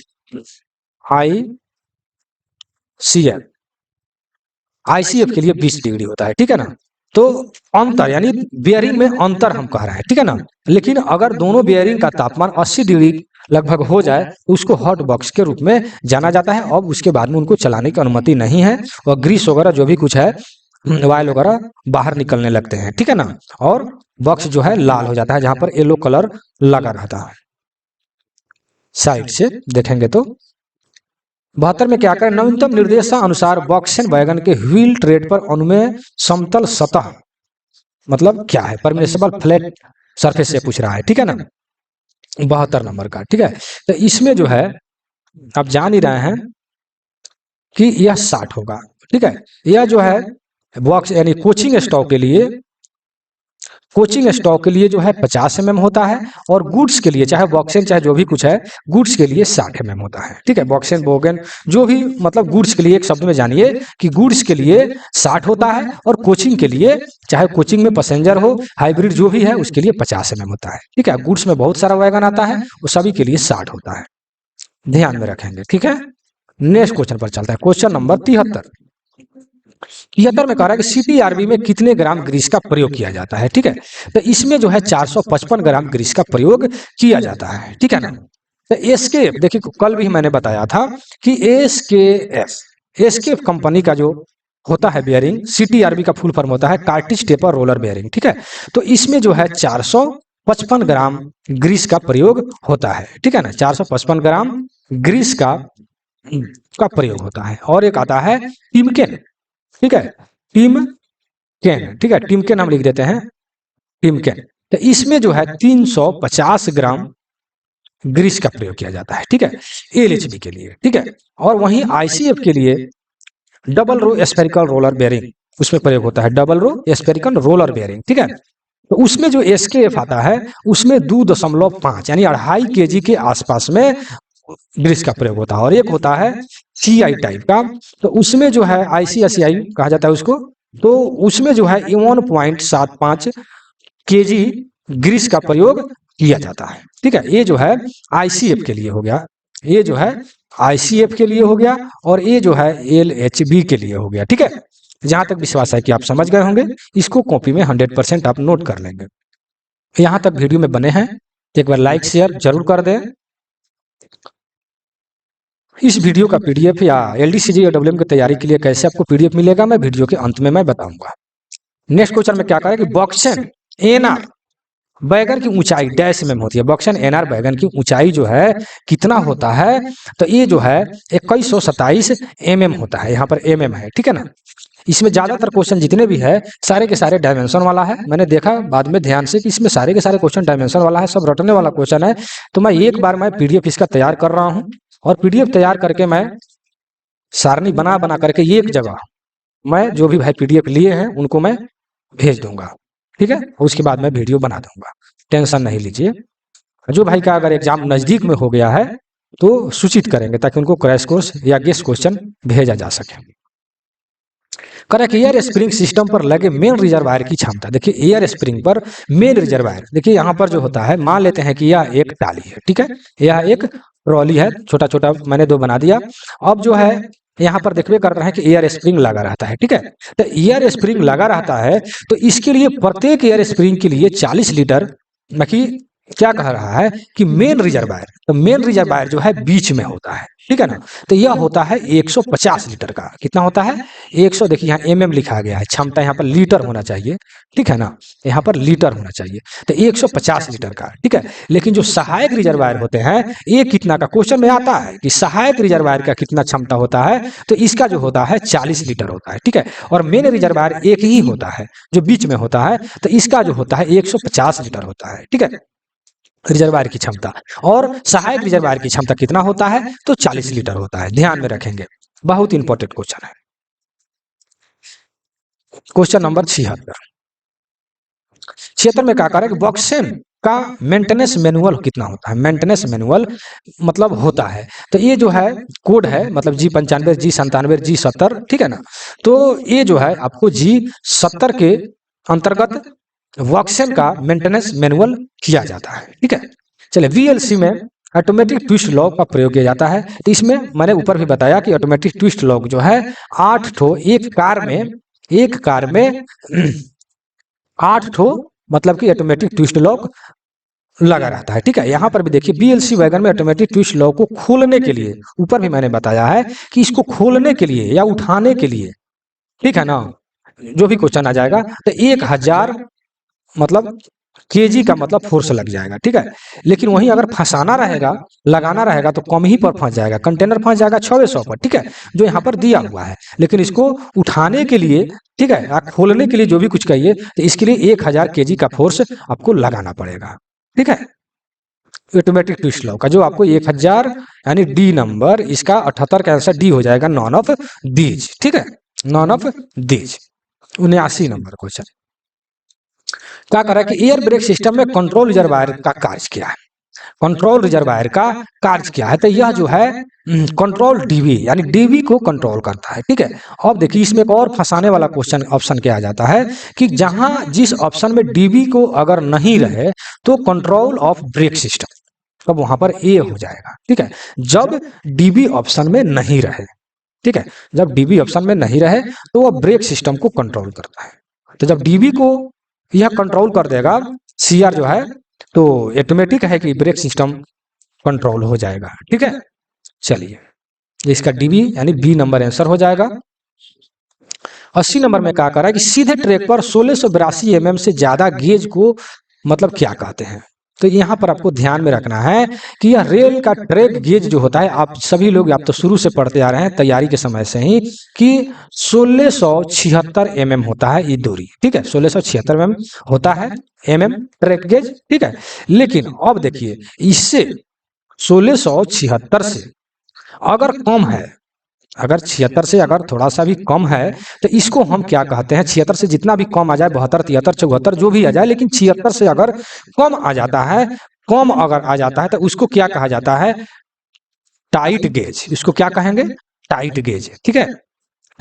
ICF के लिए 20 डिग्री होता है, ठीक है ना। तो अंतर यानी बेयरिंग में अंतर हम कह रहे हैं, ठीक है ना। लेकिन अगर दोनों बेयरिंग का तापमान 80 डिग्री लगभग हो जाए तो उसको हॉट बॉक्स के रूप में जाना जाता है। अब उसके बाद में उनको चलाने की अनुमति नहीं है और ग्रीस वगैरह जो भी कुछ है, वायल वगैरह बाहर निकलने लगते हैं, ठीक है ना। और बॉक्स जो है लाल हो जाता है जहां पर येलो कलर लगा रहता है। साइड से देखेंगे तो 72 में क्या करें, नवीनतम निर्देशानुसार बॉक्सेन वैगन के व्हील ट्रेड पर अनुमेय समतल सतह मतलब क्या है, परमिसेबल फ्लैट सरफेस से पूछ रहा है, ठीक है ना। 72 नंबर का, ठीक है। तो इसमें जो है आप जान ही रहे हैं कि यह 60 होगा, ठीक है। यह जो है बॉक्स यानी कोचिंग स्टॉक के लिए जो है 50 mm होता है और गुड्स के लिए चाहे बॉक्सेन चाहे जो भी कुछ है गुड्स के लिए 60 mm होता है, ठीक है। बॉक्सेन बोगन जो भी मतलब गुड्स के लिए एक शब्द में जानिए कि गुड्स के लिए 60 होता है और कोचिंग के लिए चाहे कोचिंग में पैसेंजर हो हाइब्रिड जो भी है उसके लिए 50 mm होता है, ठीक है। गुड्स में बहुत सारा वैगन आता है वो सभी के लिए 60 होता है, ध्यान में रखेंगे, ठीक है। नेक्स्ट क्वेश्चन पर चलता है, क्वेश्चन नंबर 73 में कह रहा है कि सीटीआरबी में कितने ग्राम ग्रीस का प्रयोग किया जाता है, ठीक है। तो इसमें जो है 455 ग्राम ग्रीस का प्रयोग किया जाता है, ठीक है ना। तो एसकेएफ देखिए कल भी मैंने बताया था कि एसकेएफ कंपनी का जो होता है बेयरिंग, सीटीआरबी का फुल फॉर्म होता है कार्टिज टेपर रोलर बेयरिंग, ठीक है। तो इसमें जो है 455 ग्राम ग्रीस का प्रयोग होता है, ठीक है ना। 455 ग्राम ग्रीस का प्रयोग होता है। और एक आता है टिमकेन, ठीक है, टिमकेन, ठीक है, टिमकेन हम लिख देते हैं टिमकेन। तो इसमें जो है 350 ग्राम ग्रीस का प्रयोग किया जाता है, ठीक है, एलएचबी के लिए, ठीक है। और वहीं आईसीएफ के लिए double row spherical roller bearing उसमें प्रयोग होता है, double row spherical roller bearing, ठीक है। तो उसमें जो एसकेएफ आता है उसमें 2.5 यानी 2.5 kg के आसपास में ग्रीस का प्रयोग होता है। और एक होता है सीआई टाइप का, तो उसमें जो है आईसीआईसीआई कहा जाता है उसको, तो उसमें जो है 1.75 kg ग्रीस का प्रयोग किया जाता है, ठीक है। ये जो है आईसीएफ के लिए हो गया, ये जो है आईसीएफ के लिए हो गया और ये जो है एलएचबी के लिए हो गया, ठीक है। जहां तक विश्वास है कि आप समझ गए होंगे, इसको कॉपी में 100% आप नोट कर लेंगे। यहां तक वीडियो में बने हैं एक बार लाइक शेयर जरूर कर दें। इस वीडियो का पीडीएफ या एलडीसीजी या डब्ल्यूएम की तैयारी के लिए कैसे आपको पीडीएफ मिलेगा मैं वीडियो के अंत में मैं बताऊंगा। नेक्स्ट क्वेश्चन में क्या करें कि बॉक्सेन एनआर बैगन की ऊंचाई डैश में होती है, बॉक्सेन एनआर बैगन की ऊंचाई जो है कितना होता है, तो ये जो है 2127 mm होता है, यहाँ पर mm है, ठीक है ना। इसमें ज्यादातर क्वेश्चन जितने भी है सारे के सारे डायमेंशन वाला है, मैंने देखा बाद में ध्यान से कि इसमें सारे के सारे क्वेश्चन डायमेंशन वाला है, सब रटने वाला क्वेश्चन है। तो मैं एक बार मैं पीडीएफ इसका तैयार कर रहा हूँ और पीडीएफ तैयार करके मैं सारणी बना बना करके एक जगह मैं जो भी भाई पीडीएफ लिए हैं उनको मैं भेज दूंगा, ठीक है। उसके बाद मैं वीडियो बना दूंगा, टेंशन नहीं लीजिए। जो भाई का अगर एग्जाम नजदीक में हो गया है तो सूचित करेंगे ताकि उनको क्रैश कोर्स या गेस्ट क्वेश्चन भेजा जा सके। करेक्ट, एयर स्प्रिंग सिस्टम पर लगे मेन रिजर्वायर की क्षमता, देखिए एयर स्प्रिंग पर मेन रिजर्वायर, देखिए यहाँ पर जो होता है मान लेते हैं कि यह एक टाली है, ठीक है, यह एक ट्रॉली है, छोटा छोटा मैंने 2 बना दिया। अब जो है यहाँ पर देखिए कर रहे हैं कि एयर स्प्रिंग लगा रहता है, ठीक है। तो एयर स्प्रिंग लगा रहता है तो इसके लिए प्रत्येक एयर स्प्रिंग के लिए 40 लीटर बाकी क्या कह रहा है कि मेन रिजर्वायर, तो मेन रिजर्वायर जो है बीच में होता है, ठीक है ना। तो यह होता है 150 लीटर का, कितना होता है 100, देखिए यहाँ mm लिखा गया है, क्षमता यहाँ पर लीटर होना चाहिए, ठीक है ना, यहाँ पर लीटर होना चाहिए, तो 150 लीटर का, ठीक है। लेकिन जो सहायक रिजर्वायर होते हैं ये कितना का क्वेश्चन में आता है कि सहायक रिजर्वायर का कितना क्षमता होता है, तो इसका जो होता है 40 लीटर होता है, ठीक है। और मेन रिजर्वायर एक ही होता है जो बीच में होता है, तो इसका जो होता है 150 लीटर होता है, ठीक है, रिजर्वायर की क्षमता। और सहायक रिजर्वायर की क्षमता कितना होता है, तो 40 लीटर होता है, ध्यान में रखेंगे, बहुत इंपॉर्टेंट क्वेश्चन है। क्वेश्चन नंबर 76 में क्या करें कि बॉक्सेन का मेंटेनेंस मैनुअल कितना होता है, मेंटेनेंस मैनुअल मतलब होता है, तो ये जो है कोड है मतलब G95 G97 G70, ठीक है ना। तो ये जो है आपको G70 के अंतर्गत बॉक्सेन का मेंटेनेंस मैनुअल किया जाता है, ठीक है। चलिए वीएलसी में ऑटोमेटिक ट्विस्ट लॉक का प्रयोग किया जाता है, तो इसमें मैंने ऊपर भी बताया कि ऑटोमेटिक ट्विस्ट लॉक जो है 8 ठो एक कार में 8 ठो मतलब कि ऑटोमेटिक ट्विस्ट लॉक लगा रहता है। ठीक है, यहाँ पर भी देखिए BLC वैगन में ऑटोमेटिक ट्विस्ट लॉक को खोलने के लिए, ऊपर भी मैंने बताया है कि इसको खोलने के लिए या उठाने के लिए, ठीक है ना, जो भी क्वेश्चन आ जाएगा तो 1000 मतलब केजी का मतलब फोर्स लग जाएगा। ठीक है, लेकिन वहीं अगर फंसाना रहेगा, लगाना रहेगा तो कम ही पर फंस जाएगा, कंटेनर फंस जाएगा 600 पर। ठीक है, जो यहाँ पर दिया हुआ है, लेकिन इसको उठाने के लिए, ठीक है, या खोलने के लिए जो भी कुछ कहिए, तो इसके लिए 1000 केजी का फोर्स आपको लगाना पड़ेगा। ठीक है, ऑटोमेटिक ट्विस्ट लॉक का जो आपको 1000 यानी डी नंबर, इसका 78 का आंसर डी हो जाएगा, नॉन ऑफ दीज। ठीक है, none of these. 79 number question क्या कर रहा है कि एयर ब्रेक सिस्टम में कंट्रोल रिजर्वायर का कार्य क्या है। कंट्रोल रिजर्वायर का कार्य क्या है, तो यह जो है कंट्रोल डीवी यानी डीवी को कंट्रोल करता है। ठीक है, अब देखिए इसमें एक और फंसाने वाला क्वेश्चन ऑप्शन क्या आ जाता है कि जहां जिस ऑप्शन में डीवी को अगर नहीं रहे तो कंट्रोल ऑफ ब्रेक सिस्टम, तब वहां पर ए हो जाएगा। ठीक है, जब डीबी ऑप्शन में नहीं रहे, ठीक है, जब डीबी ऑप्शन में नहीं रहे तो वह ब्रेक सिस्टम को कंट्रोल करता है। तो जब डीबी को यह कंट्रोल कर देगा, सीआर जो है, तो ऑटोमेटिक है कि ब्रेक सिस्टम कंट्रोल हो जाएगा। ठीक है, चलिए इसका डीबी यानी बी नंबर आंसर हो जाएगा। 80 नंबर में क्या कर रहा है कि सीधे ट्रैक पर 1682 mm से ज्यादा गेज को मतलब क्या कहते हैं। तो यहाँ पर आपको ध्यान में रखना है कि यह रेल का ट्रैक गेज जो होता है, आप सभी लोग आप तो शुरू से पढ़ते आ रहे हैं तैयारी के समय से ही, कि 1676 mm होता है ये दूरी। ठीक है, 1676 mm होता है mm ट्रैक गेज। ठीक है, लेकिन अब देखिए इससे 1676 से अगर कम है, अगर 76 से अगर थोड़ा सा भी कम है तो इसको हम क्या कहते हैं, 76 से जितना भी कम आ जाए, 72 73 74 जो भी आ जाए, लेकिन 76 से अगर कम आ जाता है, कम अगर आ जाता है तो उसको क्या कहा जाता है, टाइट गेज। इसको क्या कहेंगे, टाइट गेज। ठीक है,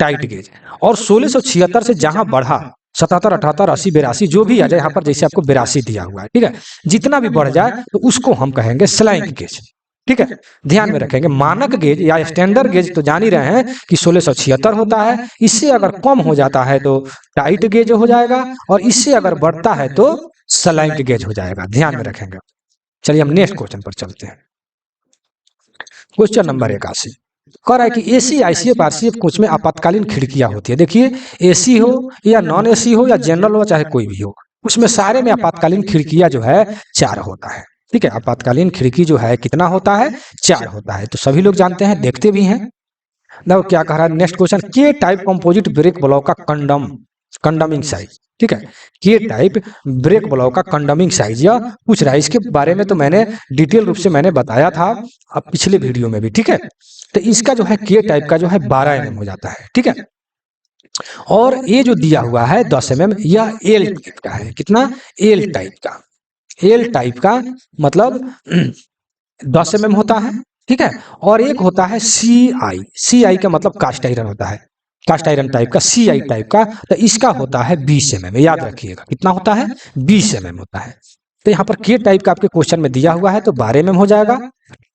टाइट गेज। और 1676 से जहां बढ़ा 77 78 80 82 जो भी आ जाए, यहाँ पर जैसे आपको 82 दिया हुआ है, ठीक है, जितना भी बढ़ जाए तो उसको हम कहेंगे स्लैंग गेज। ठीक है, ध्यान में रखेंगे मानक गेज या स्टैंडर्ड गेज तो जान ही रहे हैं कि 1676 होता है, इससे अगर कम हो जाता है तो टाइट गेज हो जाएगा, और इससे अगर बढ़ता है तो स्लैंग गेज हो जाएगा। ध्यान में रखेंगे। चलिए हम नेक्स्ट क्वेश्चन पर चलते हैं। क्वेश्चन नंबर 81 कह रहा है कि एसी आईसीएफ आरसीएफ कोच में आपातकालीन खिड़कियां होती है। देखिए एसी हो या नॉन एसी हो या जनरल हो चाहे कोई भी हो, उसमें सारे में आपातकालीन खिड़कियां जो है 4 होता है। ठीक है, आपातकालीन खिड़की जो है कितना होता है, 4 होता है। तो सभी लोग जानते हैं, देखते भी हैं। ना क्या कह रहा है नेक्स्ट क्वेश्चन, के टाइप कंपोजिट ब्रेक ब्लॉक का कंडमिंग साइज। ठीक है, के टाइप ब्रेक ब्लॉक का कंडमिंग साइज या पूछ रहा है। इसके बारे में तो मैंने डिटेल रूप से मैंने बताया था अब पिछले वीडियो में भी। ठीक है, तो इसका जो है के टाइप का जो है 12 mm हो जाता है। ठीक है, और ये जो दिया हुआ है 10 mm, यह एल टाइप का है। कितना, एल टाइप का। एल टाइप का मतलब 10 mm होता है। ठीक है, और एक होता है सी आई का मतलब कास्ट आयरन होता है, कास्ट आयरन टाइप का, सी आई टाइप का, तो इसका होता है 20 mm। याद रखिएगा कितना होता है, 20 mm होता है। तो यहाँ पर के टाइप का आपके क्वेश्चन में दिया हुआ है तो 12 mm हो जाएगा।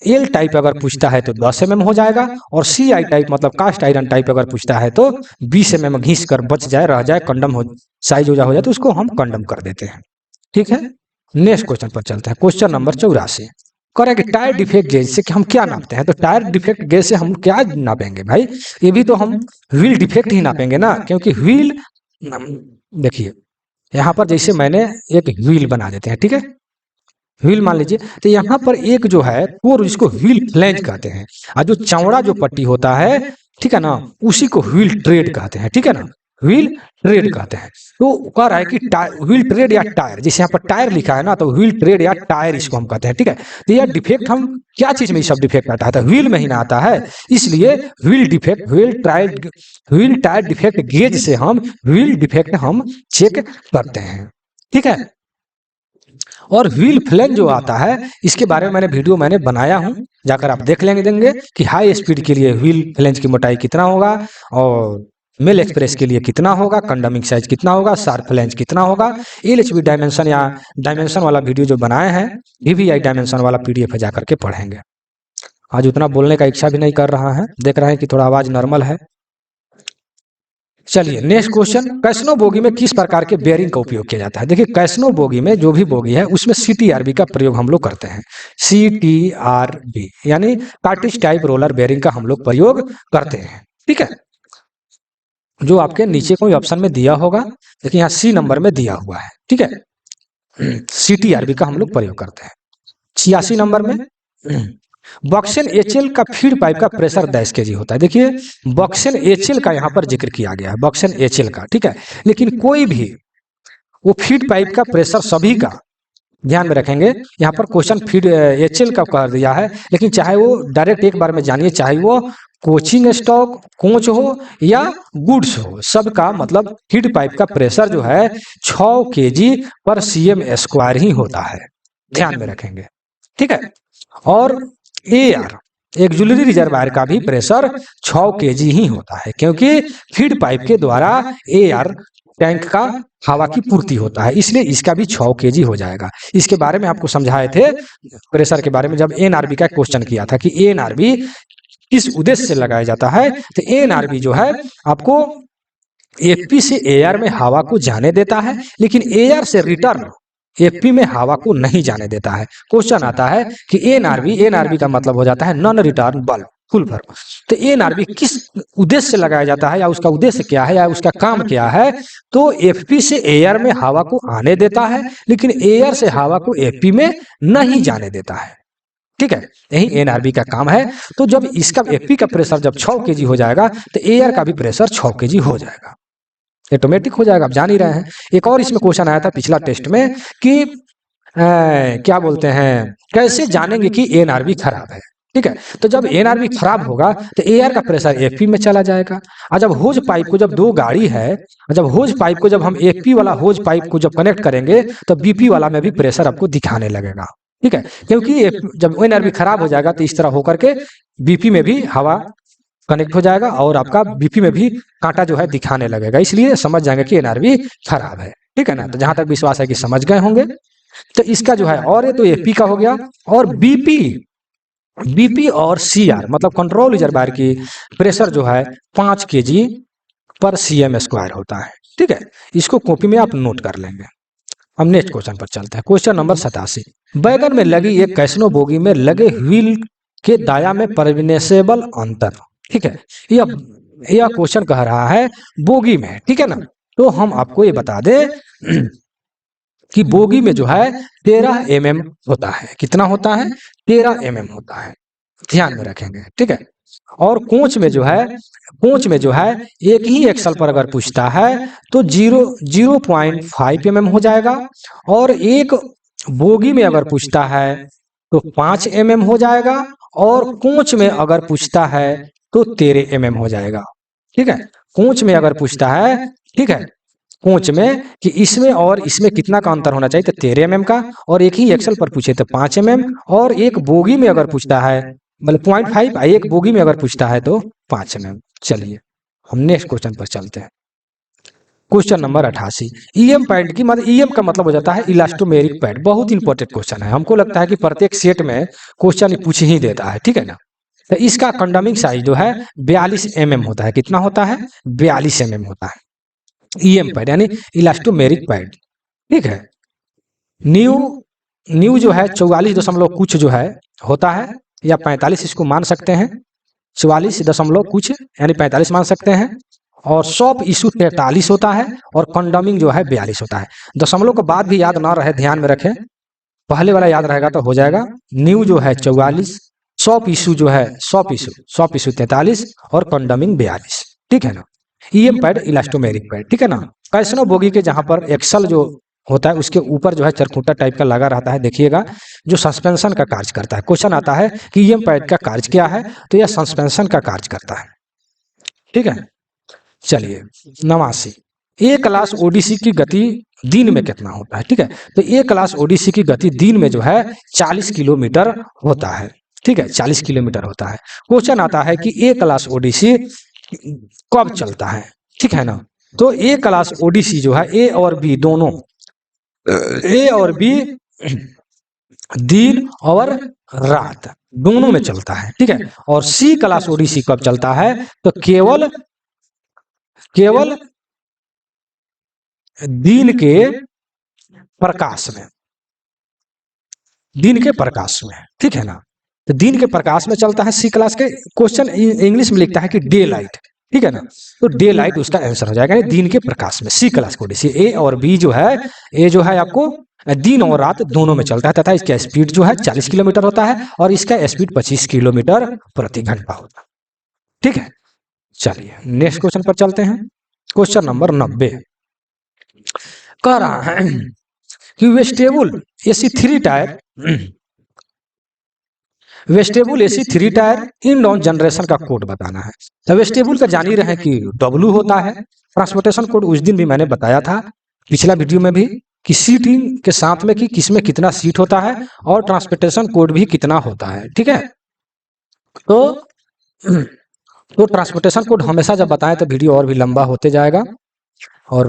एल टाइप अगर पूछता है तो 10 mm हो जाएगा, और सी आई टाइप मतलब कास्ट आयरन टाइप अगर पूछता है तो 20 mm घिस कर बच जाए, रह जाए, कंडम हो साइज हो जाए तो उसको हम कंडम कर देते हैं। ठीक है, नेक्स्ट क्वेश्चन पर चलते हैं। क्वेश्चन नंबर 84 कह कि टायर डिफेक्ट गेज से हम क्या नापते हैं। तो टायर डिफेक्ट गेज से हम क्या नापेंगे भाई, ये भी तो हम व्हील डिफेक्ट ही नापेंगे ना, क्योंकि व्हील देखिए यहाँ पर जैसे मैंने एक व्हील बना देते हैं। ठीक है, व्हील मान लीजिए, तो यहाँ पर एक जो है वो जिसको व्हील फ्लैंज कहते हैं, और जो चौड़ा जो पट्टी होता है, ठीक है ना, उसी को व्हील ट्रेड कहते हैं। ठीक है ना, व्हील ट्रेड कहते हैं। तो कह रहा है कि व्हील ट्रेड या टायर, जैसे यहाँ पर टायर लिखा है ना, तो व्हील ट्रेड या टायर इसको हम कहते हैं। ठीक है, तो यह डिफेक्ट हम क्या चीज में सब डिफेक्ट आता है, तो व्हील में ही ना आता है, इसलिए wheel defect, wheel tyre defect gauge से हम व्हील डिफेक्ट हम चेक करते हैं। ठीक है, और व्हील फ्लैंज जो आता है इसके बारे में मैंने वीडियो मैंने बनाया हूं, जाकर आप देख लेंगे देंगे कि हाई स्पीड के लिए व्हील फ्लैंज की मोटाई कितना होगा, और मेल एक्सप्रेस के लिए कितना होगा, कंडमिंग साइज कितना होगा, शार्प फ्लैंज कितना होगा। एलएचबी डायमेंशन या डायमेंशन वाला वीडियो जो बनाए हैं, वीवीआई डायमेंशन वाला पीडीएफ है, जाकर के पढ़ेंगे। आज उतना बोलने का इच्छा भी नहीं कर रहा है, देख रहे हैं कि थोड़ा आवाज नॉर्मल है। चलिए नेक्स्ट क्वेश्चन, कैसनो बोगी में किस प्रकार के बेयरिंग का उपयोग किया जाता है? देखिए कैसनो बोगी में जो भी बोगी है उसमें CTRB का प्रयोग हम लोग करते हैं। CTRB यानी कार्टिज टाइप रोलर बेयरिंग का हम लोग प्रयोग करते हैं। ठीक है, जो आपके नीचे कोई ऑप्शन में दिया होगा, देखिए यहाँ C नंबर में दिया हुआ है। ठीक है, CTRB का हम लोग प्रयोग करते हैं। 86 नंबर में बॉक्सेन HL का फीड पाइप का प्रेशर 10 kg होता है। देखिए बॉक्सेन HL का यहाँ पर जिक्र किया गया है, बॉक्सेन HL का। ठीक है, लेकिन कोई भी वो फीड पाइप का प्रेशर सभी का ध्यान में रखेंगे। यहाँ पर क्वेश्चन फीड HL का कर दिया है, लेकिन चाहे वो डायरेक्ट एक बार में जानिए, चाहे वो कोचिंग स्टॉक कोच हो या गुड्स हो, सबका मतलब फीड पाइप का प्रेशर जो है 6 kg पर cm² ही होता है। ध्यान में रखेंगे। ठीक है, और AR एक्जुलरी रिजर्वायर का भी प्रेशर 6 kg ही होता है, क्योंकि फीड पाइप के द्वारा AR टैंक का हवा की पूर्ति होता है, इसलिए इसका भी 6 kg हो जाएगा। इसके बारे में आपको समझाए थे प्रेशर के बारे में जब NRB का क्वेश्चन किया था कि NRB किस उद्देश्य से लगाया जाता है। तो NRB जो है आपको FP से AR में हवा को जाने देता है, लेकिन AR से रिटर्न FP में हवा को नहीं जाने देता है। क्वेश्चन आता है कि NRB का मतलब हो जाता है non return bulb, full form. तो NRB किस उद्देश्य से लगाया जाता है, या उसका उद्देश्य क्या है, या उसका काम क्या है? तो FP से AR में हवा को आने देता है, लेकिन AR से हवा को FP में नहीं जाने देता है। ठीक है, यही NRB का काम है। तो जब इसका FP का प्रेशर जब 6 kg हो जाएगा, तो AR का भी प्रेशर 6 kg हो जाएगा, ऑटोमेटिक हो जाएगा। आप जान ही रहे हैं। एक और इसमें क्वेश्चन आया था पिछला टेस्ट में कि क्या बोलते हैं, कैसे जानेंगे कि NRB खराब है? ठीक है, तो जब NRB खराब होगा तो AR का प्रेशर FP में चला जाएगा। और जब होज पाइप को, जब दो गाड़ी है, जब होज पाइप को जब हम FP वाला होज पाइप को जब कनेक्ट करेंगे तो BP वाला में भी प्रेशर आपको दिखाने लगेगा। ठीक है, क्योंकि जब NRB खराब हो जाएगा तो इस तरह होकर के BP में भी हवा कनेक्ट हो जाएगा और आपका BP में भी कांटा जो है दिखाने लगेगा, इसलिए समझ जाएंगे कि NRB खराब है। ठीक है ना, तो जहां तक विश्वास है कि समझ गए होंगे। तो इसका जो है, और ये तो FP का हो गया, और BP और CR मतलब कंट्रोल रिजर्वायर की प्रेशर जो है 5 kg पर cm² होता है। ठीक है, इसको कॉपी में आप नोट कर लेंगे। हम नेक्स्ट क्वेश्चन पर चलते हैं। क्वेश्चन नंबर 87, बैगन में लगी एक कैसनो बोगी में लगे व्हील के दाया में परमिनेसेबल अंतर। ठीक है, यह क्वेश्चन कह रहा है बोगी में। ठीक है ना, तो हम आपको ये बता दें कि बोगी में जो है 13 mm होता है। कितना होता है? 13 mm होता है, ध्यान में रखेंगे। ठीक है, और कोच में जो है एक ही एक्सल पर अगर पूछता है तो 0.5 mm हो जाएगा, और एक बोगी में अगर पूछता है तो 5 mm हो जाएगा, और कोच में अगर पूछता है तो 13 mm हो जाएगा। ठीक है, कोच में अगर पूछता है, ठीक है, कोच में कि इसमें और इसमें कितना का अंतर होना चाहिए, तो 13 mm का, और एक ही एक्सल पर पूछे तो 5 mm, और एक बोगी में अगर पूछता है मतलब 0.5, एक बोगी में अगर पूछता है तो 5 mm। चलिए हम नेक्स्ट क्वेश्चन पर चलते हैं। क्वेश्चन नंबर 88, EM पैड की मतलब, EM का मतलब हो जाता है इलास्टोमेरिक पैड। बहुत इंपॉर्टेंट क्वेश्चन है, हमको लगता है कि प्रत्येक सेट में क्वेश्चन पूछ ही देता है। ठीक है ना, तो इसका कंडमिंग साइज जो है 42 mm होता है। कितना होता है? 42 mm होता है। EM पैड यानी इलास्टोमेरिक पैड। ठीक है, न्यू जो है 44 दशमलव कुछ जो है होता है, या 45 इसको मान सकते हैं, 44 दशमलव कुछ यानी 45 मान सकते हैं, और शॉप इशू 43 होता है, और कंडमिंग जो है 42 होता है। दशमलव के बाद भी याद ना रहे, ध्यान में रखें, पहले वाला याद रहेगा तो हो जाएगा। न्यू जो है 44, शॉप इशू जो है शॉप इशू 43, और कंडमिंग 42। ठीक है ना, EM पैड इलास्टोमेरिक पैड। ठीक है ना, कैसनो बोगी के जहां पर एक्सल जो होता है उसके ऊपर जो है चरखूंटा टाइप का लगा रहता है, देखिएगा, जो सस्पेंशन का कार्य करता है। क्वेश्चन आता है कि EM पैड का कार्य क्या है, तो यह सस्पेंशन का कार्य करता है। ठीक है, चलिए 89, ए क्लास ओडीसी की गति दिन में कितना होता है? ठीक है, तो ए क्लास ओडीसी की गति दिन में जो है 40 किलोमीटर होता है। ठीक है, 40 किलोमीटर होता है। क्वेश्चन आता है कि ए क्लास ओडीसी कब चलता है? ठीक है ना, तो ए क्लास ओडीसी जो है ए और बी दोनों, ए और बी दिन और रात दोनों में चलता है। ठीक है, और सी क्लास ओडीसी कब चलता है? तो केवल दिन के प्रकाश में, दिन के प्रकाश में, ठीक है ना। तो दिन के प्रकाश में चलता है। सी क्लास के क्वेश्चन इंग्लिश में लिखता है कि डे लाइट, ठीक है ना। तो डे लाइट उसका आंसर हो जाएगा, दिन के प्रकाश में। सी क्लास कोड इसी ए और बी जो है, ए जो है आपको दिन और रात दोनों में चलता है तथा इसका स्पीड जो है 40 किलोमीटर होता है और इसका स्पीड 25 किलोमीटर प्रति घंटा होता है, ठीक है। चलिए नेक्स्ट क्वेश्चन पर चलते हैं। क्वेश्चन नंबर 90 कह रहा है कि vestibule AC 3 tier, vestibule AC 3 tier इनडाउन जनरेशन का कोड बताना है। तो वेस्टेबुल का जान ही रहे कि डब्ल्यू होता है। ट्रांसपोर्टेशन कोड उस दिन भी मैंने बताया था पिछला वीडियो में भी कि सीटिंग के साथ में कि किसमें कितना सीट होता है और ट्रांसपोर्टेशन कोड भी कितना होता है, ठीक है। तो ट्रांसपोर्टेशन कोड हमेशा जब बताएं तो वीडियो और भी लंबा होते जाएगा और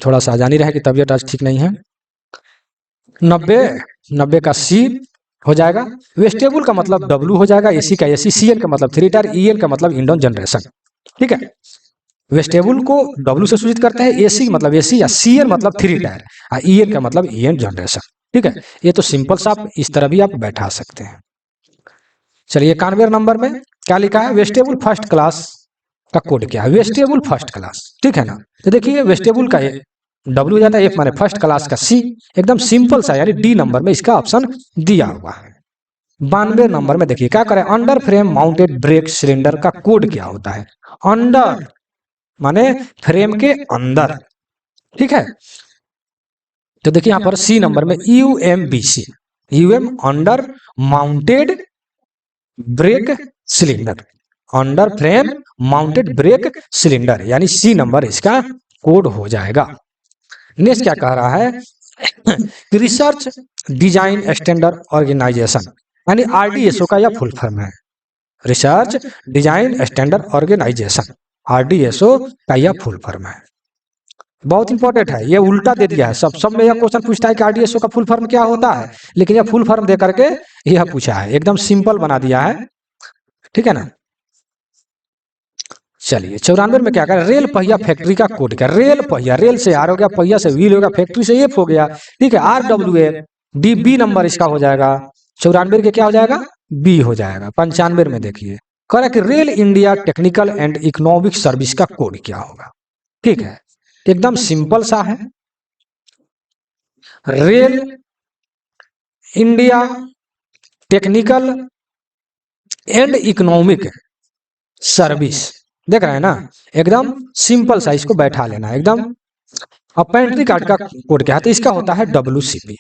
थोड़ा सा जान ही रहे कि तबीयत आज ठीक नहीं है। 90 का सी हो जाएगा। वेस्टेबुल का मतलब डब्ल्यू हो जाएगा, एसी का एसी, सीएन का मतलब 3 टायर, ईएन का मतलब इंडोन जनरेशन, ठीक है। वेस्टेबुल को डब्ल्यू से सूचित करते हैं, एसी मतलब एसी या सीएन मतलब 3 टायर, ईएन का मतलब ईएन जनरेशन, ठीक है। ये तो सिंपल सा आप इस तरह भी आप बैठा सकते हैं। चलिए 91 नंबर में क्या लिखा है, वेस्टेबुल फर्स्ट क्लास का कोड क्या है। वेस्टेबुल फर्स्ट क्लास, ठीक है ना। तो देखिए वेस्टेबुल का डब्ल्यू जाता है, एफ माने फर्स्ट क्लास का सी, एकदम सिंपल सा, यानी डी नंबर में इसका ऑप्शन दिया हुआ है। 92 नंबर में देखिए क्या करें, under frame mounted brake cylinder का कोड क्या होता है। अंडर माने फ्रेम के अंदर, ठीक है। तो देखिए यहां पर सी नंबर में UMBC, UM under mounted brake cylinder, under frame mounted brake cylinder, यानी सी नंबर इसका कोड हो जाएगा। नेक्स्ट क्या कह रहा है, रिसर्च डिजाइन स्टैंडर्ड ऑर्गेनाइजेशन, यानी आरडीएसओ का यह फुल फॉर्म है। Research design standard organisation, RDSO का यह फुल फॉर्म है। बहुत इंपॉर्टेंट है, ये उल्टा दे दिया है। सब में यह क्वेश्चन पूछता है कि आरडीएसओ का फुल फॉर्म क्या होता है, लेकिन यह फुल फॉर्म दे करके यह पूछा है, एकदम सिंपल बना दिया है, ठीक है ना। चलिए 94 में क्या करें, रेल पहिया फैक्ट्री का कोड क्या। रेल पहिया, रेल से आर हो गया, पहिया से व्हील हो गया, फैक्ट्री से एफ हो गया, ठीक है। R W A D, B number इसका हो जाएगा। 94 के क्या हो जाएगा, बी हो जाएगा। 95 में देखिए कह रहा है कि rail India technical and economic service का कोड क्या होगा, ठीक है। एकदम सिंपल सा है, rail India technical and economic service, देख रहे हैं ना, एकदम सिंपल सा, इसको बैठा लेना एकदम। अब पेंट्री कार्ड का कोड क्या है, तो इसका होता है WCB,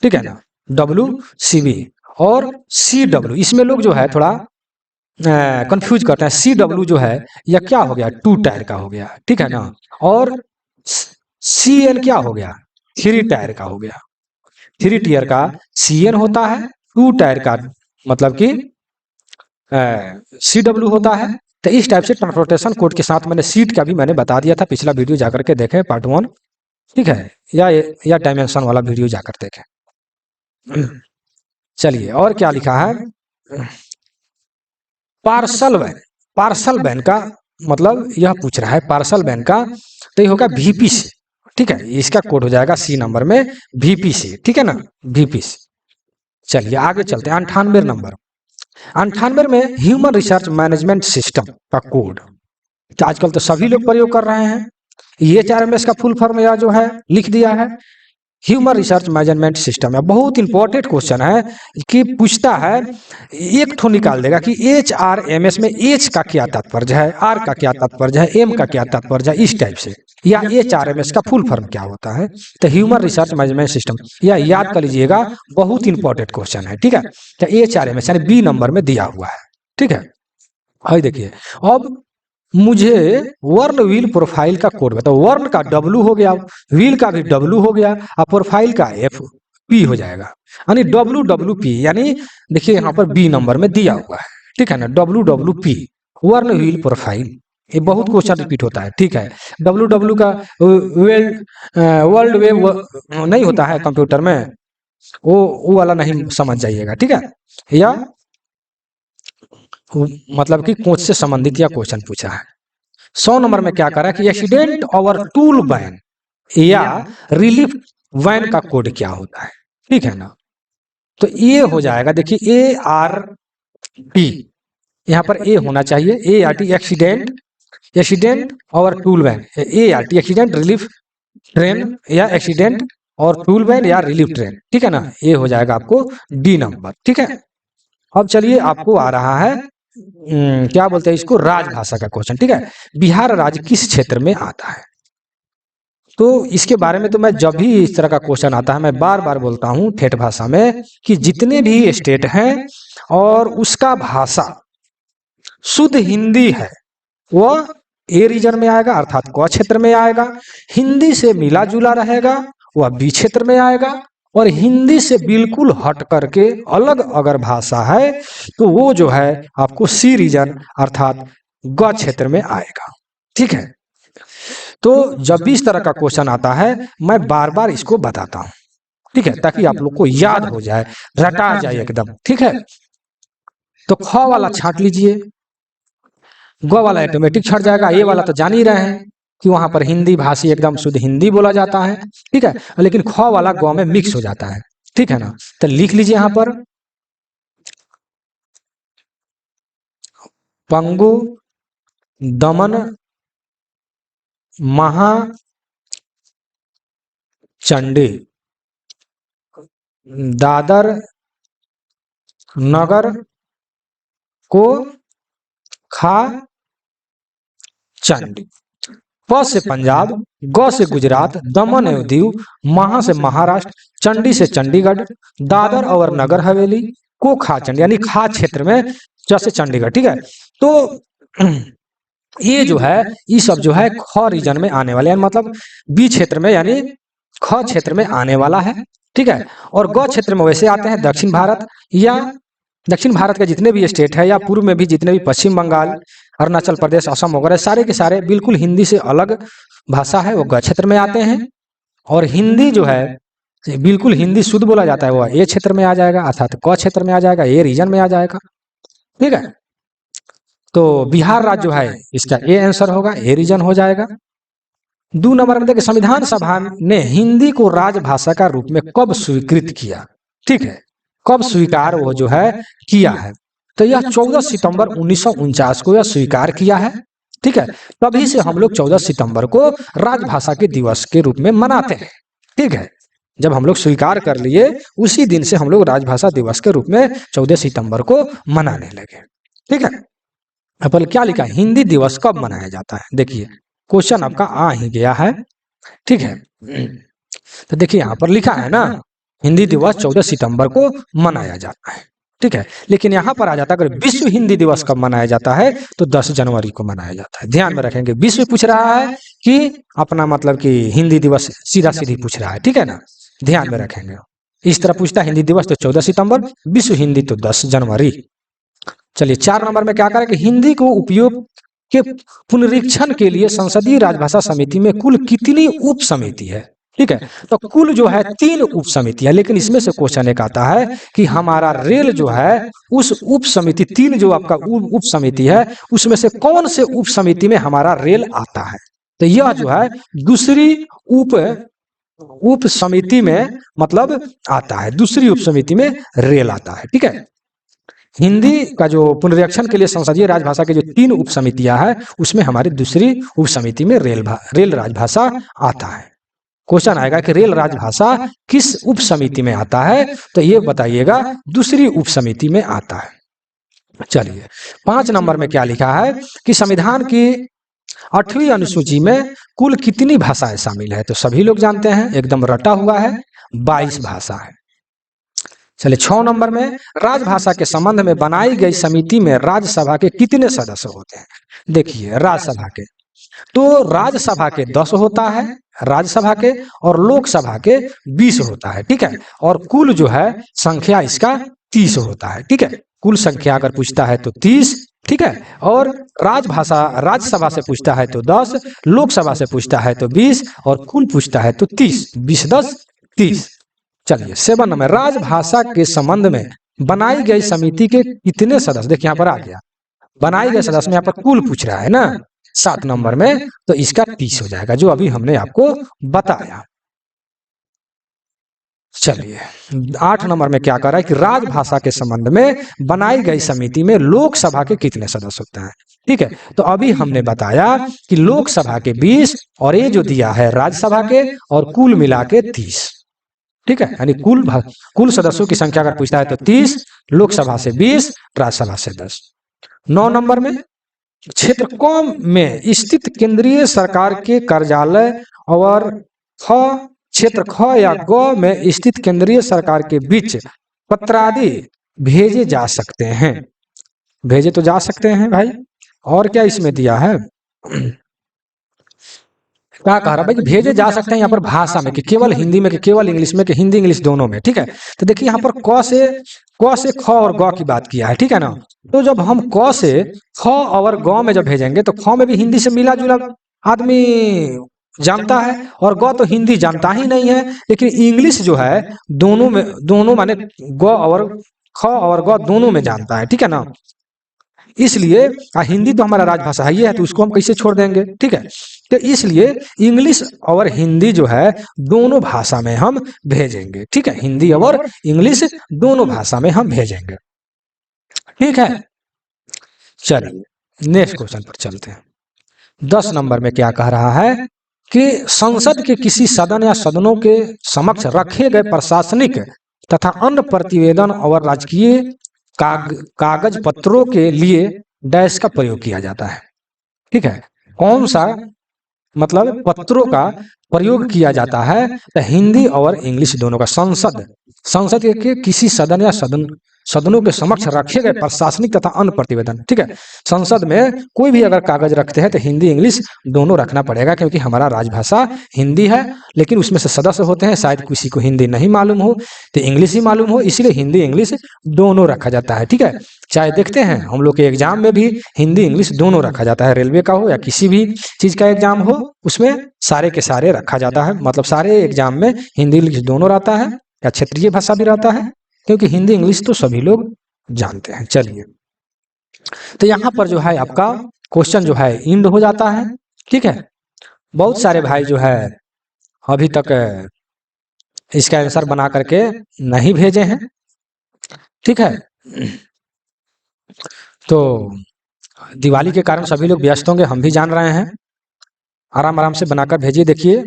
ठीक है ना, WCB और CW। इसमें लोग जो है थोड़ा कंफ्यूज करते हैं, CW जो है यह क्या हो गया, 2 टायर का हो गया, ठीक है ना। और CN क्या हो गया, 3 टायर का हो गया। 3 टायर का CN होता है, 2 टायर का मतलब कि CW होता है। तो इस टाइप से ट्रांसपोर्टेशन कोड के साथ मैंने सीट का भी मैंने बता दिया था, पिछला वीडियो जाकर के देखें, पार्ट 1, ठीक है, या डायमेंशन वाला वीडियो जाकर देखें। चलिए और क्या लिखा है, पार्सल वैन, पार्सल वैन का मतलब यह पूछ रहा है, पार्सल वैन का तो ये होगा VP से, ठीक है। इसका कोड हो जाएगा सी नंबर में VP से, ठीक है ना, VP से। चलिए आगे चलते हैं 98 नंबर। 98 में ह्यूमन रिसर्च मैनेजमेंट सिस्टम का कोड, तो आजकल तो सभी लोग प्रयोग कर रहे हैं। HRMS का फुल फॉर्म या जो है लिख दिया है, ह्यूमन रिसर्च मैनेजमेंट सिस्टम है। बहुत इंपॉर्टेंट क्वेश्चन है कि पूछता है, एक ठो निकाल देगा कि HRMS में H का क्या तात्पर्य है, R का क्या तात्पर्य है, M का क्या तात्पर्य है, इस टाइप से, या HRMS का फुल फॉर्म क्या होता है। तो ह्यूमन रिसर्च मैनेजमेंट सिस्टम, या याद कर लीजिएगा, बहुत इंपॉर्टेंट क्वेश्चन है, ठीक है। तो HRMS यानी B नंबर में दिया हुआ है, ठीक है। हाई देखिए, अब मुझे वर्ण व्हील प्रोफाइल का कोड बताओ। वर्ण का W हो गया, व्हील का भी W हो गया, और प्रोफाइल का FP हो जाएगा, यानी WWP, यानी देखिए यहाँ पर B नंबर में दिया हुआ है, ठीक है ना, WWP वर्ण व्हील प्रोफाइल। ये बहुत क्वेश्चन रिपीट होता है, ठीक है। WW का वर्ल्ड वेब नहीं होता है कंप्यूटर में, वो वाला नहीं समझ जाइएगा, ठीक है। या मतलब कि कोच से संबंधित या क्वेश्चन पूछा है। 100 नंबर में क्या करा कि एक्सीडेंट और टूल वैन या रिलीफ वैन का कोड क्या होता है, ठीक है ना। तो ये हो जाएगा, देखिए ART, यहाँ पर ए होना चाहिए, ART एक्सीडेंट, एक्सीडेंट और tool van, ART accident relief train या एक्सीडेंट और टूल वैन या रिलीफ ट्रेन, ठीक है ना। ये हो जाएगा आपको डी नंबर, ठीक है। अब चलिए आपको आ रहा है क्या बोलते हैं इसको, राजभाषा का क्वेश्चन, ठीक है। बिहार राज्य किस क्षेत्र में आता है? तो इसके बारे में तो मैं जब भी इस तरह का क्वेश्चन आता है मैं बार बार बोलता हूँ ठेठ भाषा में कि जितने भी स्टेट हैं और उसका भाषा शुद्ध हिंदी है वह ए रीजन में आएगा, अर्थात क क्षेत्र में आएगा। हिंदी से मिला जुला रहेगा वह बी क्षेत्र में आएगा, और हिंदी से बिल्कुल हट करके अलग अगर भाषा है तो वो जो है आपको सी रीजन अर्थात ग क्षेत्र में आएगा, ठीक है। तो जब भी इस तरह का क्वेश्चन आता है मैं बार बार इसको बताता हूं, ठीक है, ताकि आप लोग को याद हो जाए, रटा जाए एकदम, ठीक है। तो ख वाला छांट लीजिए, ग वाला ऑटोमेटिक छट जाएगा, ये वाला तो जान ही रहे हैं कि वहां पर हिंदी भाषी एकदम शुद्ध हिंदी बोला जाता है, ठीक है। लेकिन ख वाला ग में मिक्स हो जाता है, ठीक है ना। तो लिख लीजिए यहां पर पंगु, दमन, महा, चंडी, दादर, नगर को खा चंडी। प से पंजाब, ग से गुजरात, दमन एवं दीव, महा से महाराष्ट्र, चंडी से चंडीगढ़, दादर और नगर हवेली को खा चंडी, यानी खा क्षेत्र में जैसे चंडीगढ़, ठीक है। तो ये जो है ये सब जो है ख रीजन में आने वाले हैं, मतलब बी क्षेत्र में यानी ख क्षेत्र में आने वाला है, ठीक है। और ग क्षेत्र में वैसे आते हैं दक्षिण भारत या दक्षिण भारत के जितने भी स्टेट है या पूर्व में भी जितने भी पश्चिम बंगाल, अरुणाचल प्रदेश, असम वगैरह सारे के सारे बिल्कुल हिंदी से अलग भाषा है वो ग क्षेत्र में आते हैं। और हिंदी जो है बिल्कुल हिंदी शुद्ध बोला जाता है वो ए क्षेत्र में आ जाएगा, अर्थात क क्षेत्र में आ जाएगा, ए रीजन में आ जाएगा, ठीक है। तो बिहार राज्य जो है इसका ए आंसर होगा, ए रीजन हो जाएगा। 2 नंबर में देखिए संविधान सभा ने हिंदी को राजभाषा का रूप में कब स्वीकृत किया, ठीक है, कब स्वीकार वो जो है किया है। तो यह 14 सितंबर 1949 को यह स्वीकार किया है, ठीक है। तभी से हम लोग 14 सितंबर को राजभाषा के दिवस के रूप में मनाते हैं, ठीक है। जब हम लोग स्वीकार कर लिए उसी दिन से हम लोग राजभाषा दिवस के रूप में 14 सितंबर को मनाने लगे, ठीक है। अब क्या लिखा है, हिंदी दिवस कब मनाया जाता है? देखिए क्वेश्चन आपका आ ही गया है, ठीक है। तो देखिए यहाँ पर लिखा है ना हिंदी दिवस 14 सितंबर को मनाया जाता है, ठीक है। लेकिन यहाँ पर आ जाता है अगर विश्व हिंदी दिवस कब मनाया जाता है तो 10 जनवरी को मनाया जाता है। ध्यान में रखेंगे, विश्व पूछ रहा है कि अपना मतलब कि हिंदी दिवस सीधा सीधी पूछ रहा है, ठीक है ना, ध्यान में रखेंगे। इस तरह पूछता है हिंदी दिवस तो 14 सितंबर, विश्व हिंदी तो 10 जनवरी। चलिए 4 नंबर में क्या करें कि हिंदी को उपयोग के पुनरीक्षण के लिए संसदीय राजभाषा समिति में कुल कितनी उप समिति है, ठीक है। तो कुल जो है 3 उप समितियां, लेकिन इसमें से क्वेश्चन एक आता है कि हमारा रेल जो है उस उप समिति 3 जो आपका उप समिति है उसमें से कौन से उप समिति में हमारा रेल आता है। तो यह जो है दूसरी उप समिति में मतलब आता है, दूसरी उप समिति में रेल आता है, ठीक है। हिंदी का जो पुनरीक्षण के लिए संसदीय राजभाषा की जो 3 उप समितियां हैं उसमें हमारी दूसरी उप समिति में रेल राजभाषा आता है। क्वेश्चन आएगा कि रेल राजभाषा किस उप समिति में आता है, तो ये बताइएगा दूसरी उप समिति में आता है। चलिए 5 नंबर में क्या लिखा है कि संविधान की 8वीं अनुसूची में कुल कितनी भाषाएं शामिल है? तो सभी लोग जानते हैं एकदम रटा हुआ है 22 भाषा है। चलिए 6 नंबर में राजभाषा के संबंध में बनाई गई समिति में राज्यसभा के कितने सदस्य होते हैं? देखिए राज्यसभा के तो राज्यसभा के 10 होता है राज्यसभा के, और लोकसभा के 20 होता है, ठीक है। और कुल जो है संख्या इसका 30 होता है, ठीक है। कुल संख्या अगर पूछता है तो 30, ठीक है। और राज्यसभा से पूछता है तो 10, लोकसभा से पूछता है तो 20, और कुल पूछता है तो 30, 20 10 30। चलिए 7 नंबर राजभाषा के संबंध में बनाई गई समिति के कितने सदस्य? देखिए यहाँ पर आ गया बनाई गई सदस्य में यहाँ पर कुल पूछ रहा है ना, 7 नंबर में तो इसका 30 हो जाएगा, जो अभी हमने आपको बताया। चलिए 8 नंबर में क्या कर रहा है कि राजभाषा के संबंध में बनाई गई समिति में लोकसभा के कितने सदस्य होते हैं। ठीक है, तो अभी हमने बताया कि लोकसभा के 20 और ये जो दिया है राज्यसभा के, और कुल मिला के 30। ठीक है, यानी कुल सदस्यों की संख्या अगर पूछता है तो 30, लोकसभा से 20, राज्यसभा से 10। 9 नंबर में क्षेत्र क में स्थित केंद्रीय सरकार के कार्यालय और क्षेत्र ख या ग में स्थित केंद्रीय सरकार के बीच पत्रादि भेजे जा सकते हैं। भेजे तो जा सकते हैं भाई, और क्या इसमें दिया है, क्या कह रहा भाई कि भेजे जा सकते हैं यहाँ पर भाषा में, कि केवल हिंदी में, कि केवल इंग्लिश में, कि हिंदी इंग्लिश दोनों में। ठीक है, तो देखिए यहाँ पर क से ख और ग की बात किया है। ठीक है ना, तो जब हम क से ख और ग में जब भेजेंगे तो ख में भी हिंदी से मिला जुला आदमी जानता है, और ग तो हिंदी जानता ही नहीं है। लेकिन इंग्लिश जो है दोनों माने ग और ख और ग दोनों में जानता है। ठीक है ना, इसलिए हिंदी तो हमारा राजभाषा ही है, तो उसको हम कैसे छोड़ देंगे। ठीक है, तो इसलिए इंग्लिश और हिंदी जो है दोनों भाषा में हम भेजेंगे। ठीक है, हिंदी और इंग्लिश दोनों भाषा में हम भेजेंगे। ठीक है, चलिए नेक्स्ट क्वेश्चन पर चलते हैं। 10 नंबर में क्या कह रहा है कि संसद के किसी सदन या सदनों के समक्ष रखे गए प्रशासनिक तथा अन्य प्रतिवेदन और राजकीय कागज पत्रों के लिए डैश का प्रयोग किया जाता है। ठीक है, कौन सा मतलब पत्रों का प्रयोग किया जाता है, तो हिंदी और इंग्लिश दोनों का। संसद के किसी सदन या सदनों के समक्ष रखे गए प्रशासनिक तथा अन्य प्रतिवेदन। ठीक है, संसद में कोई भी अगर कागज रखते हैं तो हिंदी इंग्लिश दोनों रखना पड़ेगा, क्योंकि हमारा राजभाषा हिंदी है। लेकिन उसमें से सदस्य होते हैं, शायद किसी को हिंदी नहीं मालूम हो तो इंग्लिश ही मालूम हो, इसलिए हिंदी इंग्लिश दोनों रखा जाता है। ठीक है, चाहे देखते हैं हम लोग के एग्जाम में भी हिंदी इंग्लिश दोनों रखा जाता है, रेलवे का हो या किसी भी चीज का एग्जाम हो, उसमें सारे के सारे रखा जाता है। मतलब सारे एग्जाम में हिंदी इंग्लिश दोनों रहता है, या क्षेत्रीय भाषा भी रहता है, क्योंकि हिंदी इंग्लिश तो सभी लोग जानते हैं। चलिए, तो यहाँ पर जो है आपका क्वेश्चन जो है इंड हो जाता है। ठीक है, बहुत सारे भाई जो है अभी तक इसका आंसर बना करके नहीं भेजे हैं। ठीक है, तो दिवाली के कारण सभी लोग व्यस्त होंगे, हम भी जान रहे हैं। आराम आराम से बनाकर भेजिए। देखिए,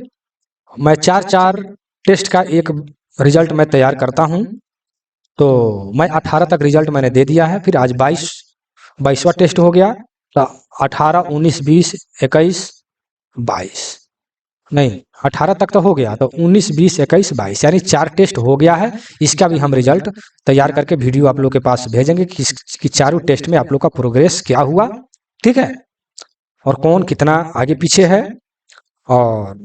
मैं 4 टेस्ट का एक रिजल्ट मैं तैयार करता हूं, तो मैं 18 तक रिजल्ट मैंने दे दिया है। फिर आज 22वां टेस्ट हो गया, तो 18, 19, 20, 21, 22 नहीं 18 तक तो हो गया, तो 19, 20, 21, 22 यानी 4 टेस्ट हो गया है। इसका भी हम रिजल्ट तैयार करके वीडियो आप लोग के पास भेजेंगे कि चारों टेस्ट में आप लोग का प्रोग्रेस क्या हुआ। ठीक है, और कौन कितना आगे पीछे है। और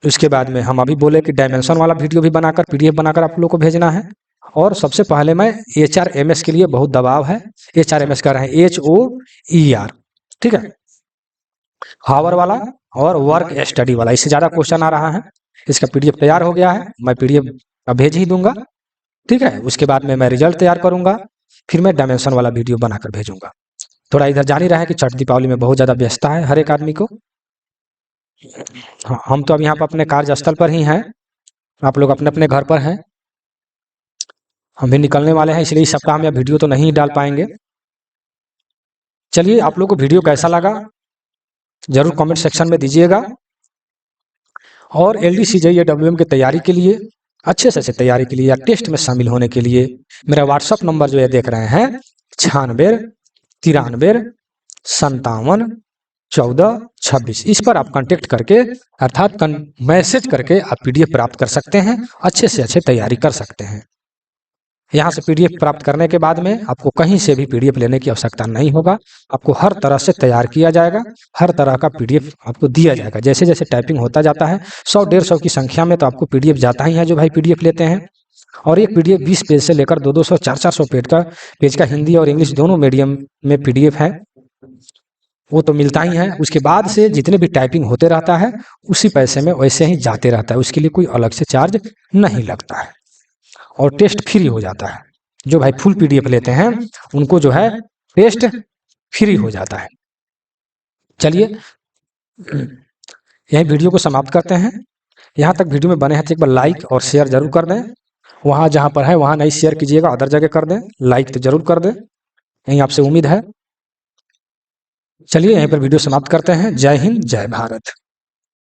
उसके बाद में हम अभी बोले कि डायमेंशन वाला वीडियो भी बनाकर PDF बनाकर आप लोग को भेजना है। और सबसे पहले मैं HRMS के लिए बहुत दबाव है, HRMS कर रहे हैं HOER। ठीक है, हावर वाला और वर्क स्टडी वाला, इससे ज्यादा क्वेश्चन आ रहा है। इसका PDF तैयार हो गया है, मैं PDF का भेज ही दूंगा। ठीक है, उसके बाद में मैं रिजल्ट तैयार करूंगा, फिर मैं डायमेंशन वाला वीडियो बनाकर भेजूंगा। थोड़ा इधर जान ही रहा है कि छठ दीपावली में बहुत ज्यादा व्यस्तता है हर एक आदमी को। हाँ, हम तो अब यहाँ पर अपने कार्यस्थल पर ही हैं, आप लोग अपने अपने घर पर हैं। हम भी निकलने वाले हैं, इसलिए इस सप्ताह में वीडियो तो नहीं डाल पाएंगे। चलिए, आप लोग को वीडियो कैसा लगा जरूर कमेंट सेक्शन में दीजिएगा। और LDCJ या WM की तैयारी के लिए, अच्छे से अच्छे तैयारी के लिए या टेस्ट में शामिल होने के लिए मेरा व्हाट्सअप नंबर जो है देख रहे हैं 96 93 57 14 26, इस पर आप कांटेक्ट करके अर्थात मैसेज करके आप PDF प्राप्त कर सकते हैं, अच्छे से अच्छे तैयारी कर सकते हैं। यहाँ से PDF प्राप्त करने के बाद में आपको कहीं से भी PDF लेने की आवश्यकता नहीं होगा, आपको हर तरह से तैयार किया जाएगा, हर तरह का PDF आपको दिया जाएगा। जैसे जैसे टाइपिंग होता जाता है 100-150 की संख्या में तो आपको PDF जाता ही है जो भाई PDF लेते हैं। और एक PDF 20 पेज से लेकर 200-200, 400 पेज का हिंदी और इंग्लिश दोनों मीडियम में PDF है, वो तो मिलता ही है। उसके बाद से जितने भी टाइपिंग होते रहता है उसी पैसे में वैसे ही जाते रहता है, उसके लिए कोई अलग से चार्ज नहीं लगता है। और टेस्ट फ्री हो जाता है, जो भाई फुल PDF लेते हैं उनको जो है टेस्ट फ्री हो जाता है। चलिए यही वीडियो को समाप्त करते हैं। यहाँ तक वीडियो में बने हैं तो एक बार लाइक और शेयर जरूर कर दें। वहाँ जहाँ पर है वहाँ नहीं शेयर कीजिएगा, अदर जगह कर दें। लाइक तो जरूर कर दें, यही आपसे उम्मीद है। चलिए यहीं पर वीडियो समाप्त करते हैं। जय हिंद, जय भारत।